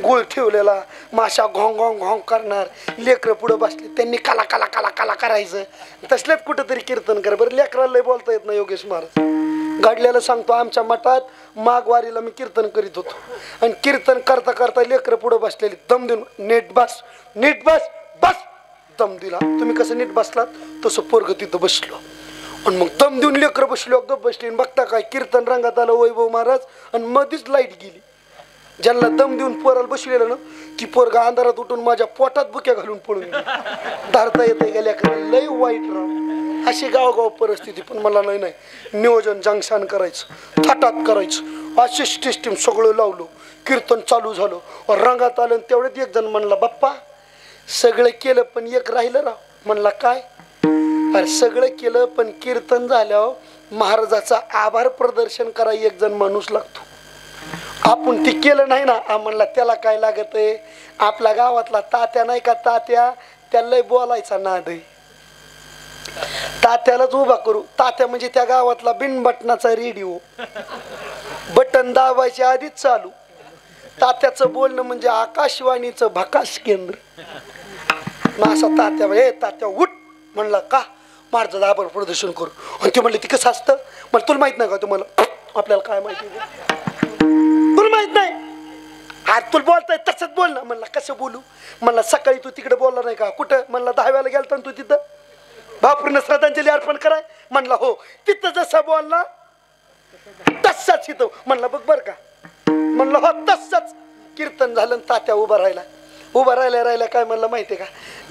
गुळ ठेवलेला, माशा घोंग घोंग घोंग करणार, लेकरं पुढं बसले त्यांनी काला काला काला काला करायचं. तसल्यात कुठंतरी कीर्तन कर. बरं लेकराला लय बोलता येत नाही योगेश महाराज. घडलेलं सांगतो, आमच्या मठात माघवारीला मी कीर्तन करीत होतो, आणि कीर्तन करता करता लेकरं पुढं बसलेली, दम देऊन नीट बस नीट बस बस, दम दिला. तुम्ही कसं नीट बसलात तसं पोरग तिथं बसलो, आणि मग दम देऊन लेकरं बसलो, गप बसली. बघता काय कीर्तन रंगात आलं वैभव महाराज, आणि मध्येच लाईट गेली. ज्यांना दम देऊन पोराला बसलेलं ना, ती पोरगा अंधारात उठून माझ्या पोटात बुक्या घालून पळून धारता येते गेल्या कारण लय वाईट राव. अशी गावगाव परिस्थिती. पण मला नाही नियोजन जंगशान करायचं, थाटात करायचं, अशी सिस्टीम सगळं लावलो. कीर्तन चालू झालं, रंगात आलं. तेवढ्यात एक जण म्हणला, बाप्पा सगळं केलं पण एक राहिलं राव. म्हणला काय, अरे सगळं केलं पण कीर्तन झाल्यावर महाराजाचा आभार प्रदर्शन करा एक जण माणूस लागतो. आपण ते केलं नाही ना. म्हणला त्याला काय लागत आहे, आपल्या गावातला तात्या नाही का तात्या, त्याला बोलायचा नाद आहे. तात्यालाच उभा करू. तात्या म्हणजे त्या गावातला बिन बटनाचा रेडिओ, बटन दाबायच्या आधीच चालू. तात्याचं बोलणं म्हणजे आकाशवाणीचं भकास केंद्र. मग असा तात्या, हे तात्या उठ म्हणला का, महाराजाचं आभार प्रदर्शन करू. आणि ते म्हणले ती कसं असतं, मला तुला माहित नाही का, तुम्हाला आपल्याला काय माहिती, तुला माहित नाही, आज तुला बोलताय तसंच बोल ना. म्हणला कसं बोलू. म्हणला सकाळी तू तिकडे बोलला नाही का, कुठं. म्हणला 10व्याला गेलता तू तिथं बापूंना श्रद्धांजली अर्पण कराय. म्हणला हो, तिथं जसं बोलला तसंच इथं. म्हणला बघ बर का. म्हणलं हो तसंच. कीर्तन झालं, तात्या उभा राहिला. उभा राहिल्या काय म्हणलं माहितीये का,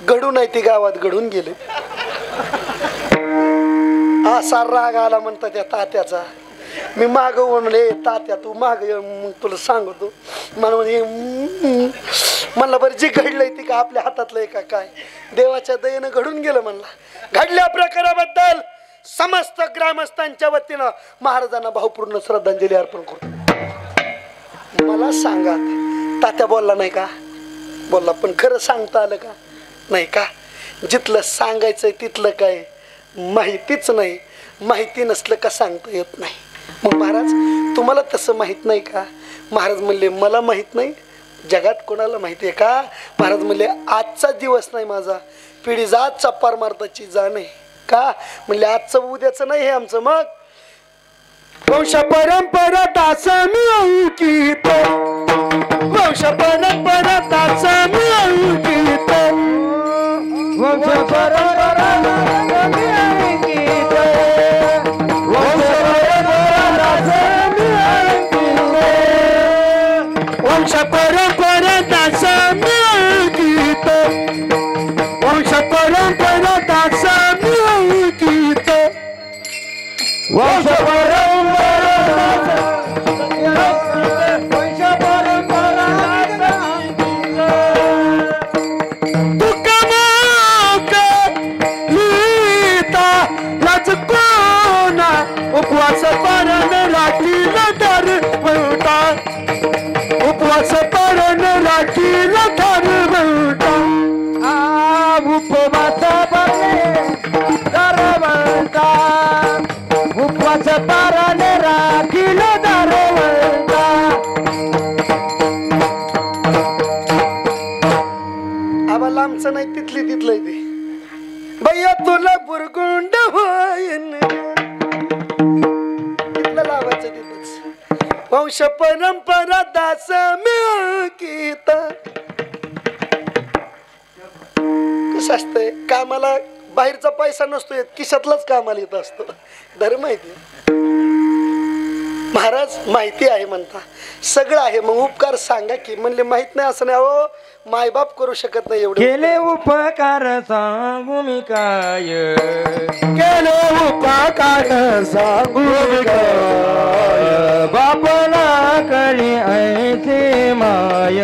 घडून आहे ती गावात घडून गेले. असा राग आला म्हणता त्या तात्याचा. मी माग म्हणले, तात्या तू माग मग तुला सांगतो. मला म्हणलं बरं जे घडलंय ती का आपल्या हातातलंय का काय, देवाच्या दयेनं घडून गेलं. म्हणला घडल्या प्रकाराबद्दल समस्त ग्रामस्थांच्या वतीनं महाराजांना भावपूर्ण श्रद्धांजली अर्पण करतो. मला सांगा, तात्या बोलला नाही का, बोलला, पण खरं सांगता आलं का नाही का. जिथलं सांगायचंय तिथलं काय माहितीच नाही. माहिती नसलं का सांगता येत नाही. मग महाराज तुम्हाला तसं माहित नाही का. महाराज म्हणले मला माहित नाही, जगात कोणाला माहिती आहे का. महाराज म्हणले आजचा दिवस नाही माझा, पिढी जातचा परमार्थाची जाण आहे का. म्हणले आजचं उद्याचं नाही हे आमचं. मग वंश परंपरा तास मिळवू की तो, वंश परंपरा तास मिळवू की तो, वंश परंपरा मिळवू की तो, वंश परंपरा मिळवू की तो. वंश परंपरा वंश परंपरा उपवास पारण राखील धर्मता उपवास पारण राखील धर्मता उपवास धर्मता उपवास पारण राखील धर्मता आबा लांबचं नाही तिथलं ते भैया तुला बुरगुंड होईन लावायचं तिथंच वंश परंपरा दास गीत कसं असतंय कामाला बाहेरचा पैसा नसतो येत खिशातलाच कामाला येत असतो धर्म माहिती महाराज माहिती आहे म्हणता सगळं आहे मग उपकार सांगा की म्हणले माहित नाही असं नाही अहो मायबाप करू शकत नाही एवढे केले उपकार सांगू मी काय केले उपकार सांगू मी काय बापला करी ऐसे माय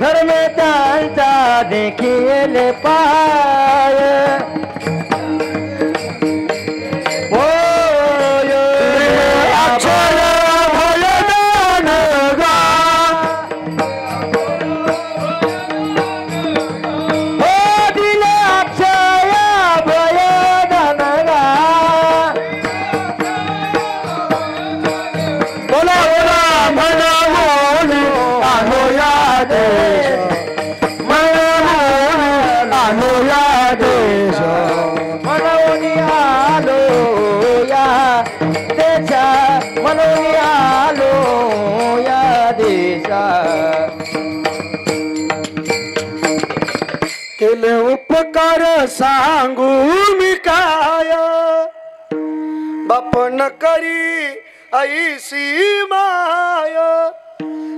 धर्म त्यांचा देखील पाय केले उपकार सांगू मी काय बाप न करी ऐसी माय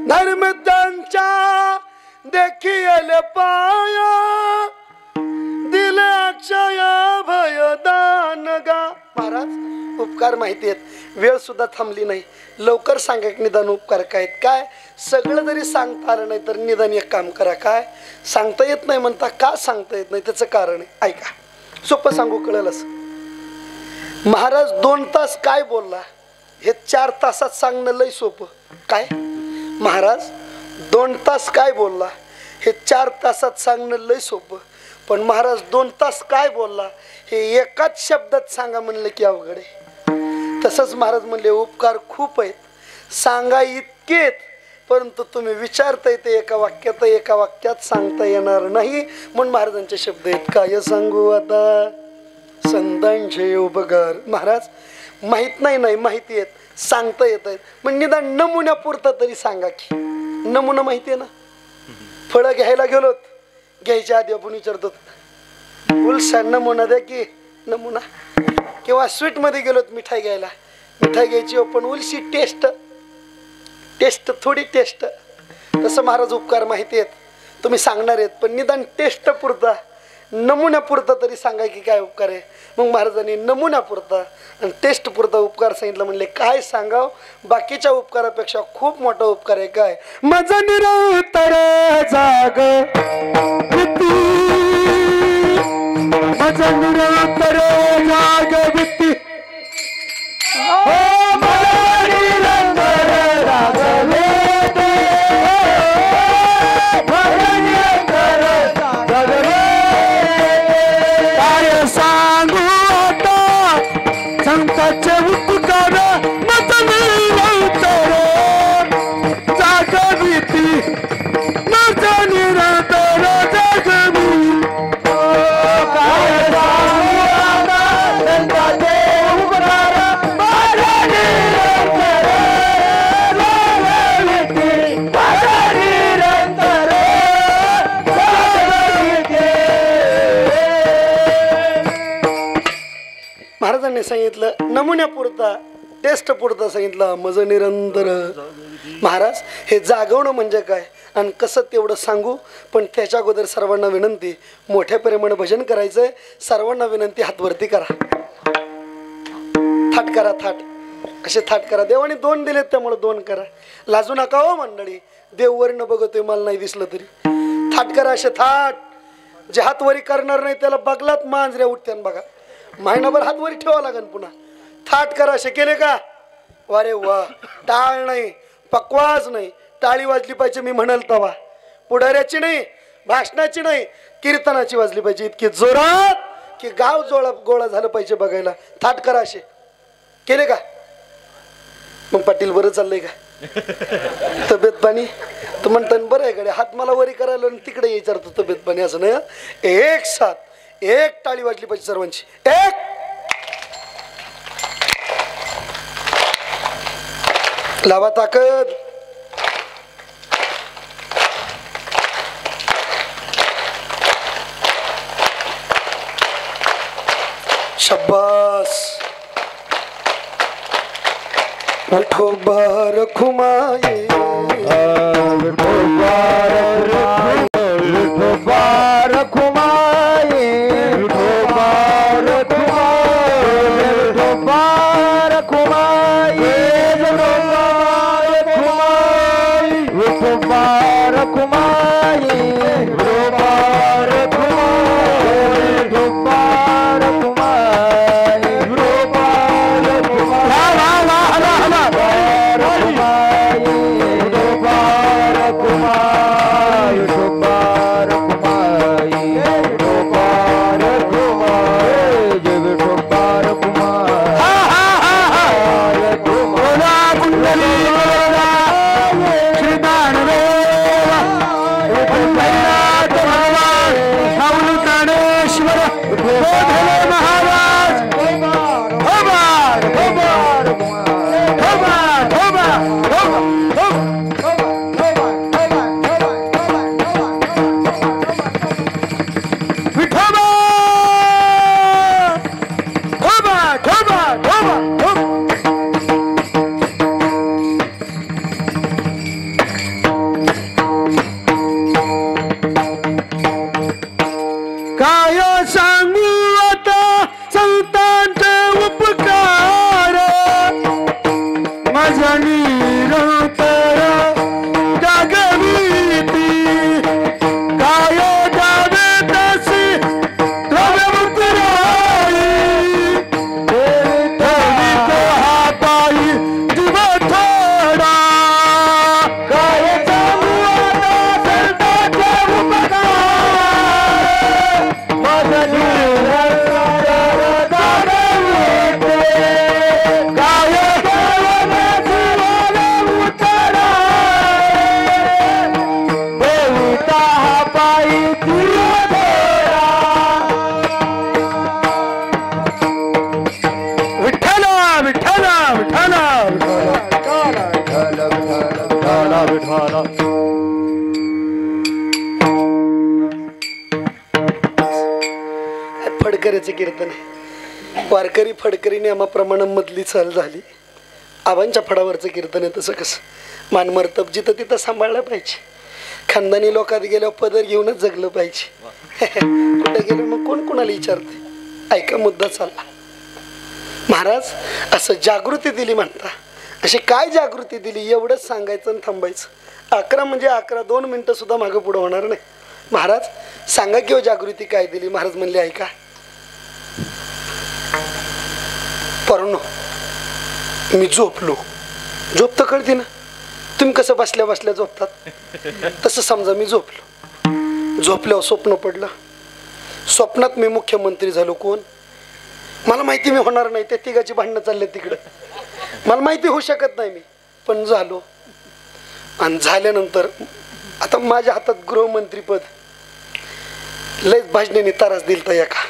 धर्म त्यांच्या देखील पाय दिले अक्षय भयदान गा महाराज उपकार माहिती आहेत वेळ सुद्धा थांबली नाही लवकर सांगा की निदान उपकार काय काय सगळं जरी सांगता आलं नाही तर निदान एक काम करा काय सांगता येत नाही म्हणता का सांगता येत नाही त्याचं कारण आहे ऐका सोपं सांगू कळलंच महाराज 2 तास काय बोलला हे 4 तासात सांगणं लय सोपं काय महाराज 2 तास काय बोलला हे 4 तासात सांगणं लय सोपं पण महाराज 2 तास काय बोलला हे एकाच शब्दात सांगा म्हणलं की अवघड आहे तसंच महाराज म्हणले उपकार खूप आहेत सांगा इतकेत परंतु तुम्ही विचारताय ते एका वाक्यात सांगता येणार नाही म्हणून महाराजांचे शब्द आहेत काय सांगू आता संतांचे उपकार महाराज माहित नाही माहिती आहेत सांगता येत आहेत पण निदान नमुन्यापुरता तरी सांगा की नमुना माहिती आहे ना फळं घ्यायला गेलोत घ्यायच्या आधी आपण विचारतो उलसा नमुना द्या की नमुना किंवा स्वीट मध्ये गेलोत मिठाई घ्यायला मिठाई घ्यायची आपण उलशी टेस्ट थोडी टेस्ट तसं महाराज उपकार माहिती आहेत तुम्ही सांगणार आहेत पण निदान टेस्ट पुरता नमुन्यापुरता तरी सांगा की काय उपकार आहे मग महाराजांनी नमुन्यापुरता आणि टेस्ट पुरता उपकार सांगितलं म्हणले काय सांगाव बाकीच्या उपकारापेक्षा खूप मोठा उपकार आहे काय माझा निरंतर जाग वृत्ती माझा निरंतर जाग वृत्ती महाराजांनी सांगितलं नमुन्यापुरता टेस्ट पुरता सांगितलं मज निरंतर. महाराज हे जागवणं म्हणजे काय आणि कसं तेवढं सांगू, पण त्याच्या अगोदर सर्वांना विनंती, मोठ्या प्रेमानं भजन करायचंय. सर्वांना विनंती, हात वरती करा, थाट करा, थाट असे थाट करा. देवाने 2 दिलेत त्यामुळे 2 करा. लाजू नका हो मंडळी, देव वरनं बघतोय मला नाही दिसलं तरी. थाट करा असे थाट. जे हात वरी करणार नाही त्याला बगलात मांजऱ्या उठत्यान बघा. महिनाभर हात वरी ठेवा लागेल पुन्हा. थाट करा असे केले का? वारे वा. टाळ नाही, पकवाज नाही, टाळी वाजली पाहिजे मी म्हणाल तवा. पुढाऱ्याची नाही, भाषणाची नाही, कीर्तनाची वाजली पाहिजे इतकी जोरात की गाव गोळा झालं पाहिजे बघायला. थाट करा असे केले का? मग पाटील बरं चाललंय का? तब्येत पाणी तर म्हणता बरं आहे कडे. हात मला वरी करायला आणि तिकडे विचारतो तब्येत पाणी असं नाही. एक साथ एक टाळी वाजली पाहिजे सर्वांची. एक लावा ताकद. शब्बास. विठोबा रखुमाई, विठोबा रखुमाई, विठोबा रखुमाई, विठोबा रखुमाई, विठोबा रखुमाई, विठोबा फडकरीचं कीर्तन आहे. वारकरी फडकरी नियमाप्रमाणे मधली चाल झाली. आबांच्या फडावरचं कीर्तन आहे. तसं कसं मानमर्तब जिथं तिथं सांभाळलं पाहिजे. खानदानी लोकात गेल्यावर पदर घेऊनच जगलं पाहिजे. कुठे गेलं मग कोण कोणाला विचारते. ऐका मुद्दा चालला. महाराज असं जागृती दिली म्हणता. अशी काय जागृती दिली एवढंच सांगायचं आणि थांबायचं. 11 म्हणजे 11, 2 मिनटं सुद्धा मागं पुढं होणार नाही. महाराज सांगा किंवा जागृती काय दिली. महाराज म्हणले ऐका परनो मी झोपलो. झोप तर कळते ना. तुम्ही कसं बसल्या बसल्या झोपतात तसं समजा मी झोपलो. झोपल्यावर स्वप्न पडलं. स्वप्नात मी मुख्यमंत्री झालो. कोण मला माहिती मी होणार नाही. त्या तिघाची भांडणं चालले तिकडं. मला माहिती होऊ शकत नाही मी पण झालो. आणि झाल्यानंतर आता माझ्या हातात गृहमंत्रीपद. लयच भाजनेने तारास दिल तर एका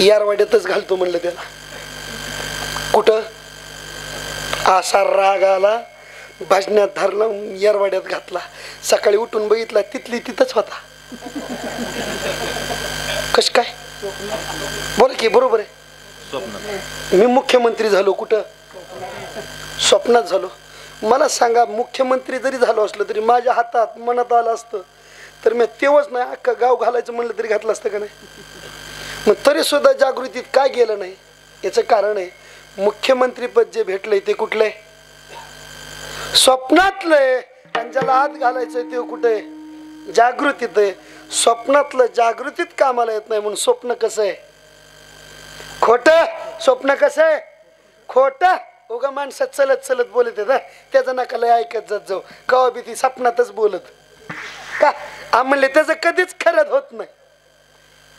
यारवाड्यातच घालतो म्हणलं त्याला. कुठं असा राग आला. भाजण्यात धरला यारवाड्यात घातला. सकाळी उठून बघितला तिथली तिथंच होता. कश काय बोल की बरोबर आहे. मी मुख्यमंत्री झालो कुठं? स्वप्नात झालो. मला सांगा, मुख्यमंत्री जरी झालो असलो तरी माझ्या हातात मनात आलं असतं तर मी तेव्हाच नाही अख्खा गाव घालायचं म्हणलं तरी घातलं असतं का नाही? मग तरी सुद्धा जागृतीत काय गेलं नाही? याचं कारण आहे, मुख्यमंत्रीपद जे भेटलंय ते कुठलंय? स्वप्नातलंय. आणि ज्याला आत घालायचंय ते कुठे? जागृतीत आहे. स्वप्नातलं जागृतीत कामाला येत नाही म्हणून स्वप्न कसं आहे? खोट. स्वप्न कसं आहे? खोट. उगा माणसात चलत चलत बोलत येत, त्याचं नका लय ऐकत जात जाऊ. कवा बी ती स्वप्नातच बोलत का म्हणले त्याचं कधीच खरंच होत नाही.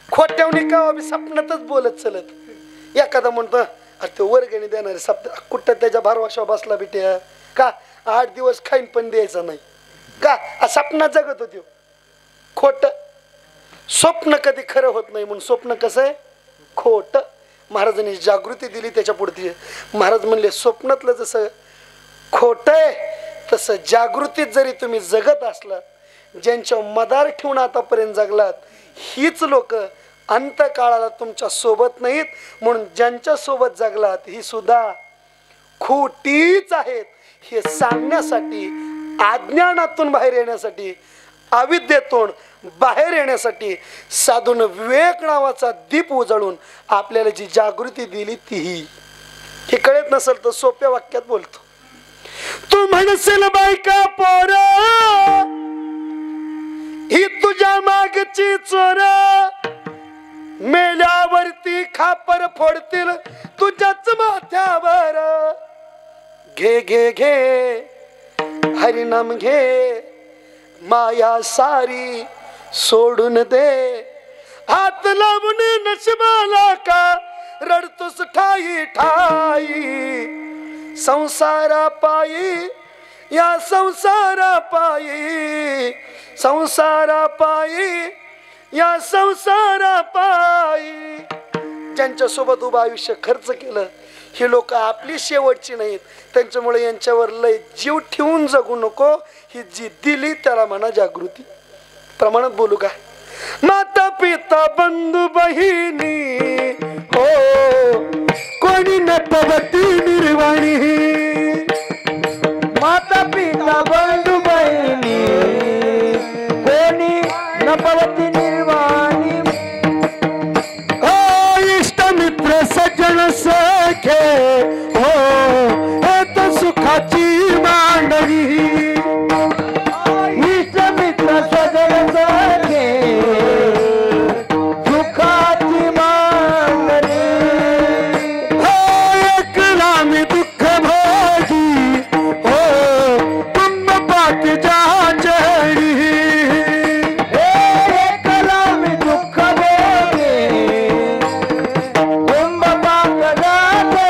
खोट्यावणी कवा बी स्वप्नातच बोलत चलत. एखादा म्हणतो अरे तो वर्गणी देणारे सप्ताह कुठं त्याच्या भारवाशा बसला बिट्या का 8 दिवस खाईन पण द्यायचा नाही का? स्वप्नात जगत होती. खोट. स्वप्न कधी खरं होत नाही म्हणून स्वप्न कसं आहे? खोट. महाराजांनी जागृती दिली त्याच्या पुढची. महाराज म्हणले स्वप्नातलं जसं खोट आहे तसं जागृतीत जरी तुम्ही जगत असलात, ज्यांच्या मदार ठेवून आतापर्यंत जगलात, हीच लोक अंतकाळाला तुमच्या सोबत नाहीत म्हणून ज्यांच्या सोबत जगलात ही सुद्धा खोटीच आहेत हे सांगण्यासाठी, अज्ञानातून बाहेर येण्यासाठी, अविद्येतून बाहेर येण्यासाठी साधून विवेक नावाचा दीप उजळून आपल्याला जी जागृती दिली तीही. हे कळत नसेल तर सोप्या वाक्यात बोलतो. तू म्हणशील बायका पोर ही तुझ्या मागची चोर, मेल्यावरती खापर फोडतील तुझ्याच माथ्यावर. घे घे घे हरिनाम घे, माया सारी सोडून दे. हात लावून नशिबाला का रडतोस ठाई ठाई. संसारा पायी या संसारा पायी, संसारा पायी या संसारा पायी. ज्यांच्या सोबत उभं आयुष्य खर्च केलं ही लोक आपली शेवटची नाहीत. त्यांच्यामुळे यांच्यावर लय जीव ठेवून जगू नको. ही जी दिली त्याला म्हणा जागृती. प्रमाणात बोलू का? माता पिता बंधू बहिणी हो कोणी नटवती निर्वाणी. माता पिता बंधू बहिणी कोणी नपवती निर्वाणी. हो इष्ट मित्र सज्जन सखे हो हे तर सुखाची मांडणी. इष्ट मित्र सजन सखे सुखाची मांडणी. हो एकला मी दुःख भोगी हो तुम पाक जा चढी. एकला मी दुःख भोगे कुंभ पाक जाते.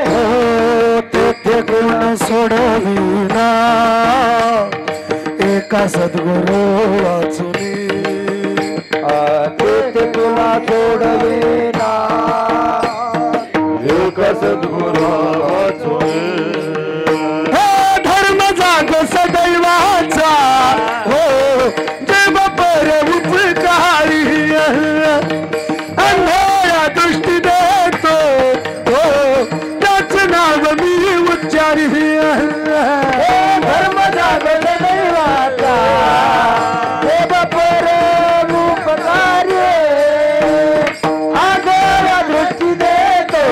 हो तेथे गुण सोडविना एका सद्गुरू वाचुनी. तेथे तुला सोडविना एक सद्गुरू वाचुनी. हे धर्म जाग सदैवाचा हो देव पर उपकारी. अंधाया दृष्टी देतो हो त्याच नाव मी उच्चारी. धर्म जागत दैवाचा देव पर उपकारी. आगोया दृष्टी देतो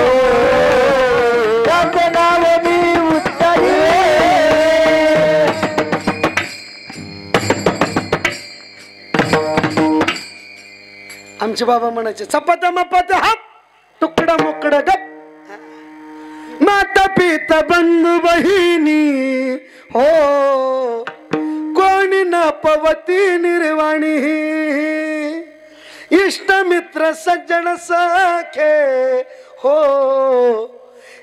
त्याचे नाव मी उच्चारी. आमचे बाबा म्हणायचे चपात्या मपात्या हाप तुकडा मोकडा गप. माता पिता बंधू बहिणी हो कोणी न पवती निर्वाणी. इष्ट मित्र सज्जन सखे हो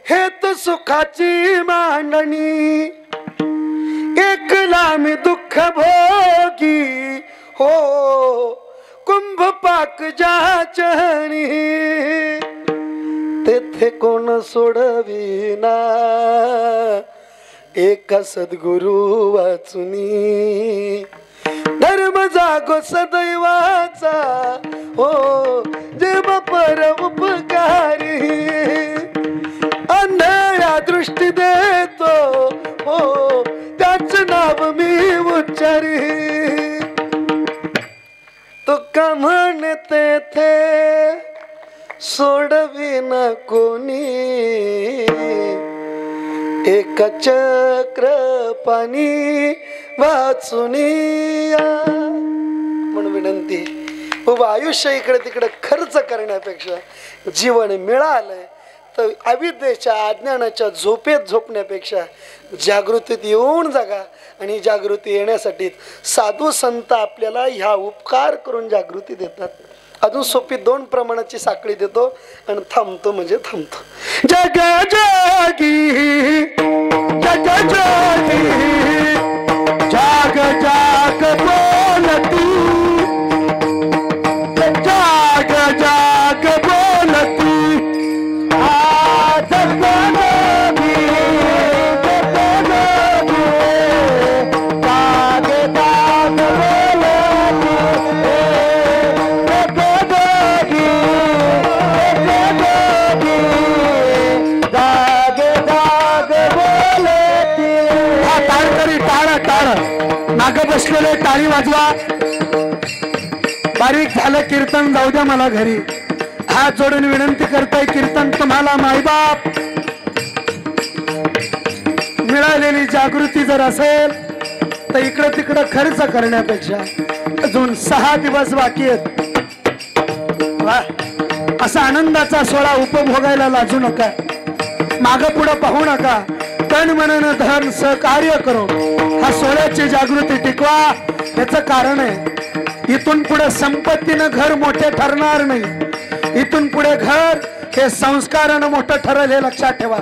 हे तर सुखाची मांडणी. एकला मी दुःख भोगी हो कुंभ पाक जा चढी. तेथे कोण सोडविना एका सद्गुरू वाचुनी. धर्म जागो सदैवाचा हो देव पर उपकार. देतो हो त्याच नाव मी उच्चारी तुका म्हणते थे सोडविन कोणी एक चक्र पाणी वाचुनिया म्हणून विनंती बाबा आयुष्य इकडे तिकडे खर्च करण्यापेक्षा जीवन मिळालंय तर अविद्येच्या अज्ञानाच्या झोपेत झोपण्यापेक्षा जागृतीत येऊन जागा आणि जागृती येण्यासाठी साधू संत आपल्याला ह्या उपकार करून जागृती देतात. अजून सोपी 2 प्रमाणाची साखळी देतो आणि थांबतो म्हणजे थांबतो. जग जागी जग जागी जाग जाग बोलती जाग जाग बोलती नाग बसलेले टाळी वाजवा. बारीक झालं कीर्तन जाऊ द्या मला घरी. हात जोडून विनंती करताय कीर्तन तुम्हाला मायबाप मिळालेली जागृती जर असेल तर इकडं तिकडं खर्च करण्यापेक्षा अजून 6 दिवस बाकी आहेत. असा आनंदाचा सोहळा उपभोगायला लाजू नका. माग पुढं पाहू नका. तन मनन धन सहकार्य करो हा सोहळ्याची जागृती टिकवा. याचं कारण आहे इथून पुढे संपत्तीनं घर मोठे ठरणार नाही. इथून पुढे घर हे संस्कारानं मोठं ठरेल हे लक्षात ठेवा.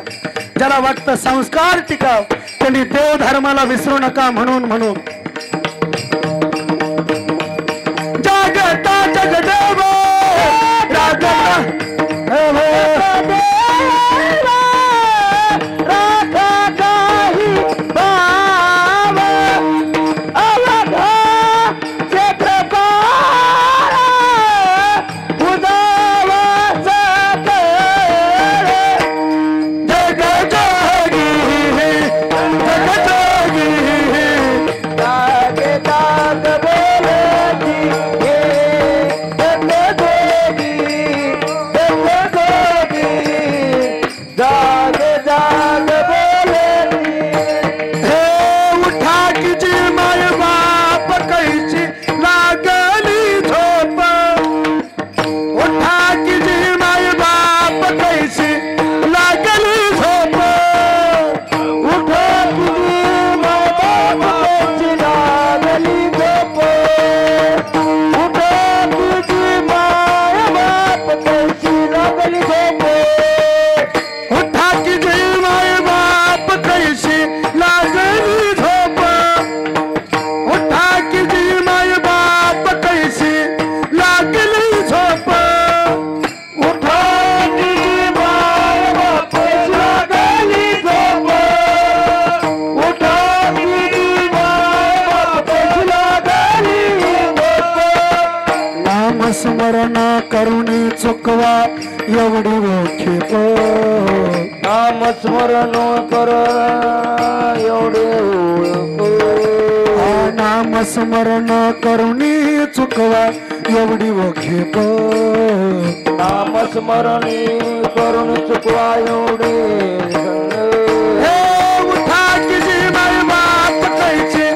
ज्याला वाटतं संस्कार टिकाव त्यांनी देव धर्माला विसरू नका. म्हणून जागता जगदेव स्मरण करुणी चुकवा एवढी ओळखीप. नाम स्मरण कर एवढे नाम स्मरण करुणी चुकवा एवढी ओळखीप. नाम स्मरण करून चुकवा एवढे उठा की जी माय बाप कैची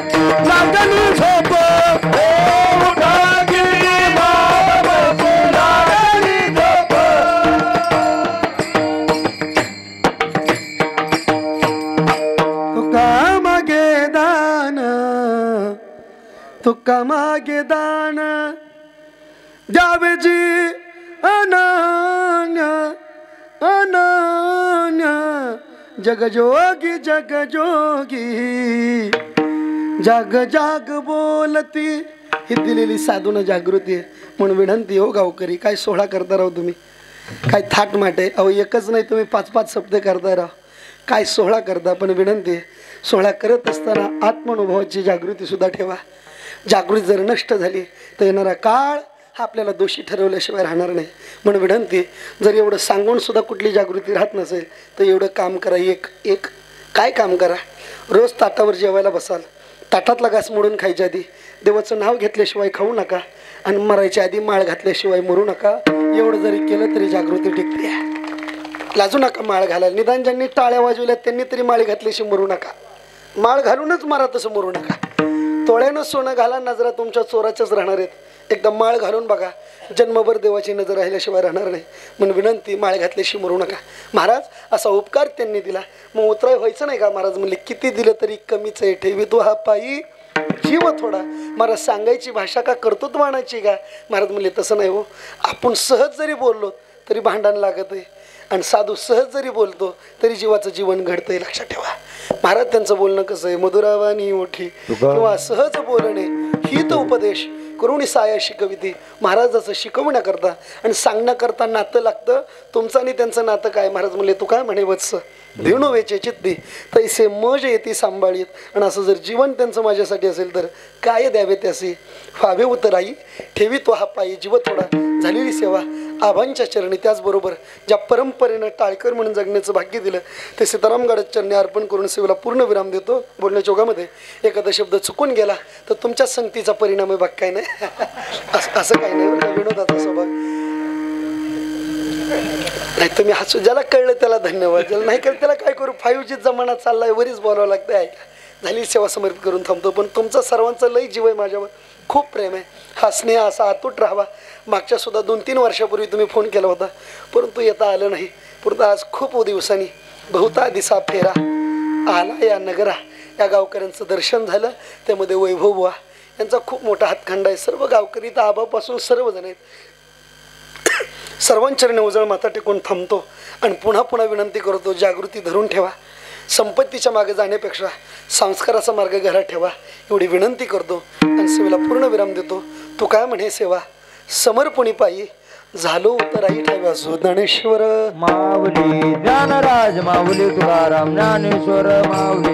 लागली झोप. तुका मागे दान द्यावे जी अनन्य अनन्य जगजोगी जगजोगी जाग जाग बोलती. ही दिलेली साधून जागृती आहे. म्हणून विनंती हो गावकरी काय सोहळा करता राव तुम्ही. काय थाट माटे अहो एकच नाही तुम्ही 5-5 शब्द करता राव. काय सोहळा करता. पण विनंती सोहळा करत असताना आत्मानुभवाची जागृती सुद्धा ठेवा. जागृती जर नष्ट झाली तर येणारा काळ हा आपल्याला दोषी ठरवल्याशिवाय राहणार नाही. म्हणून विनंती जर एवढं सांगून सुद्धा कुठली जागृती राहत नसेल तर एवढं काम करा. एक काय काम करा, रोज ताटावर जेवायला बसाल, ताटातला घास मोडून खायच्या आधी देवाचं नाव घेतल्याशिवाय खाऊ नका आणि मरायच्या आधी माळ घातल्याशिवाय मरू नका. एवढं जरी केलं तरी जागृती टिकते. लाजू नका माळ घालायला. निदान ज्यांनी टाळ्या वाजवल्या त्यांनी तरी माळी घातल्याशी मरू नका. माळ घालूनच मारा, तसं मरू नका. तोळ्यानं सोनं घाला, नजरा तुमच्या चोराच्याच राहणार आहेत. एकदा माळ घालून बघा, जन्मभर देवाची नजर राहिल्याशिवाय राहणार नाही. म्हणून विनंती, माळ घातल्याशी मरू नका. महाराज असा उपकार त्यांनी दिला, मग उतराय व्हायचं नाही का? महाराज म्हणले किती दिलं तरी कमीच आहे. ठेवी तो हा पायी जीव थोडा. महाराज सांगायची भाषा का कर्तृत्व आणायची का? महाराज म्हणले तसं नाही हो. आपण सहज जरी बोललो तरी भांडण लागत आहे, आणि साधू सहज जरी बोलतो तरी जीवाचं जीवन घडतंय. लक्षात ठेवा. महाराज त्यांचं बोलणं कसं आहे, मधुरावानी मोठी किंवा सहज बोलणे ही तो उपदेश करुणी साया शिकविते. महाराजाचं शिकवण्याकरता आणि सांगण्याकरता नातं लागतं. तुमचं आणि त्यांचं नातं काय? महाराज म्हणले तू काय म्हणे वत्स, भिवणो वेचे चित्ती तैसे मज येते सांभाळीत. आणि असं जर जीवन त्यांचं माझ्यासाठी असेल तर काय द्यावे त्याचे? फावे उतराई ठेवी तो हा पायी जीव थोडा. झालेली सेवा आबांच्या चरणी, त्याचबरोबर ज्या परंपरेनं टाळकर म्हणून जगण्याचं भाग्य दिलं ते सीतारामगडाच्या चरणी अर्पण करून सेवेला पूर्ण विराम देतो. बोलण्याच्या ओघामध्ये एखादा शब्द चुकून गेला तर तुमच्या संगतीचा परिणाम आहे, बाकी काय नाही. असं काही नाही. विनोदाचा स्वभाव नाही. तुम्ही हसू, ज्याला कळलं त्याला धन्यवाद, ज्याला नाही कळलं त्याला काय करू. 5G जमाना चाललाय, वरीच बोलावं लागतं. ऐका, झाली सेवा समर्पित करून थांबतो. पण तुमचं सर्वांचं लई जीव आहे, माझ्यावर खूप प्रेम आहे. हा स्नेह असा अतूट राहावा. मागच्या सुद्धा 2-3 वर्षापूर्वी तुम्ही फोन केला होता, परंतु येता आलं नाही. परंतु आज खूप दिवसांनी बहुता दिसा फेरा आला या नगरा, या गावकऱ्यांचं दर्शन झालं. त्यामध्ये वैभव बुवा यांचा खूप मोठा हातखंडा आहे. सर्व गावकरी तर आबापासून सर्वजण आहेत. सर्वांचरणी उजळ माथा टेकून थांबतो आणि पुन्हा पुन्हा विनंती करतो, जागृती धरून ठेवा. संपत्तीच्या मागे जाण्यापेक्षा संस्काराचा मार्ग घरात ठेवा, एवढी विनंती करतो आणि सेवेला पूर्ण विराम देतो. तू काय म्हणे सेवा समर्पणी पायी झालो उतराई ठेवा ज्ञानेश्वर माऊली ज्ञानराज माऊली तुकाराम ज्ञानेश्वर माऊली.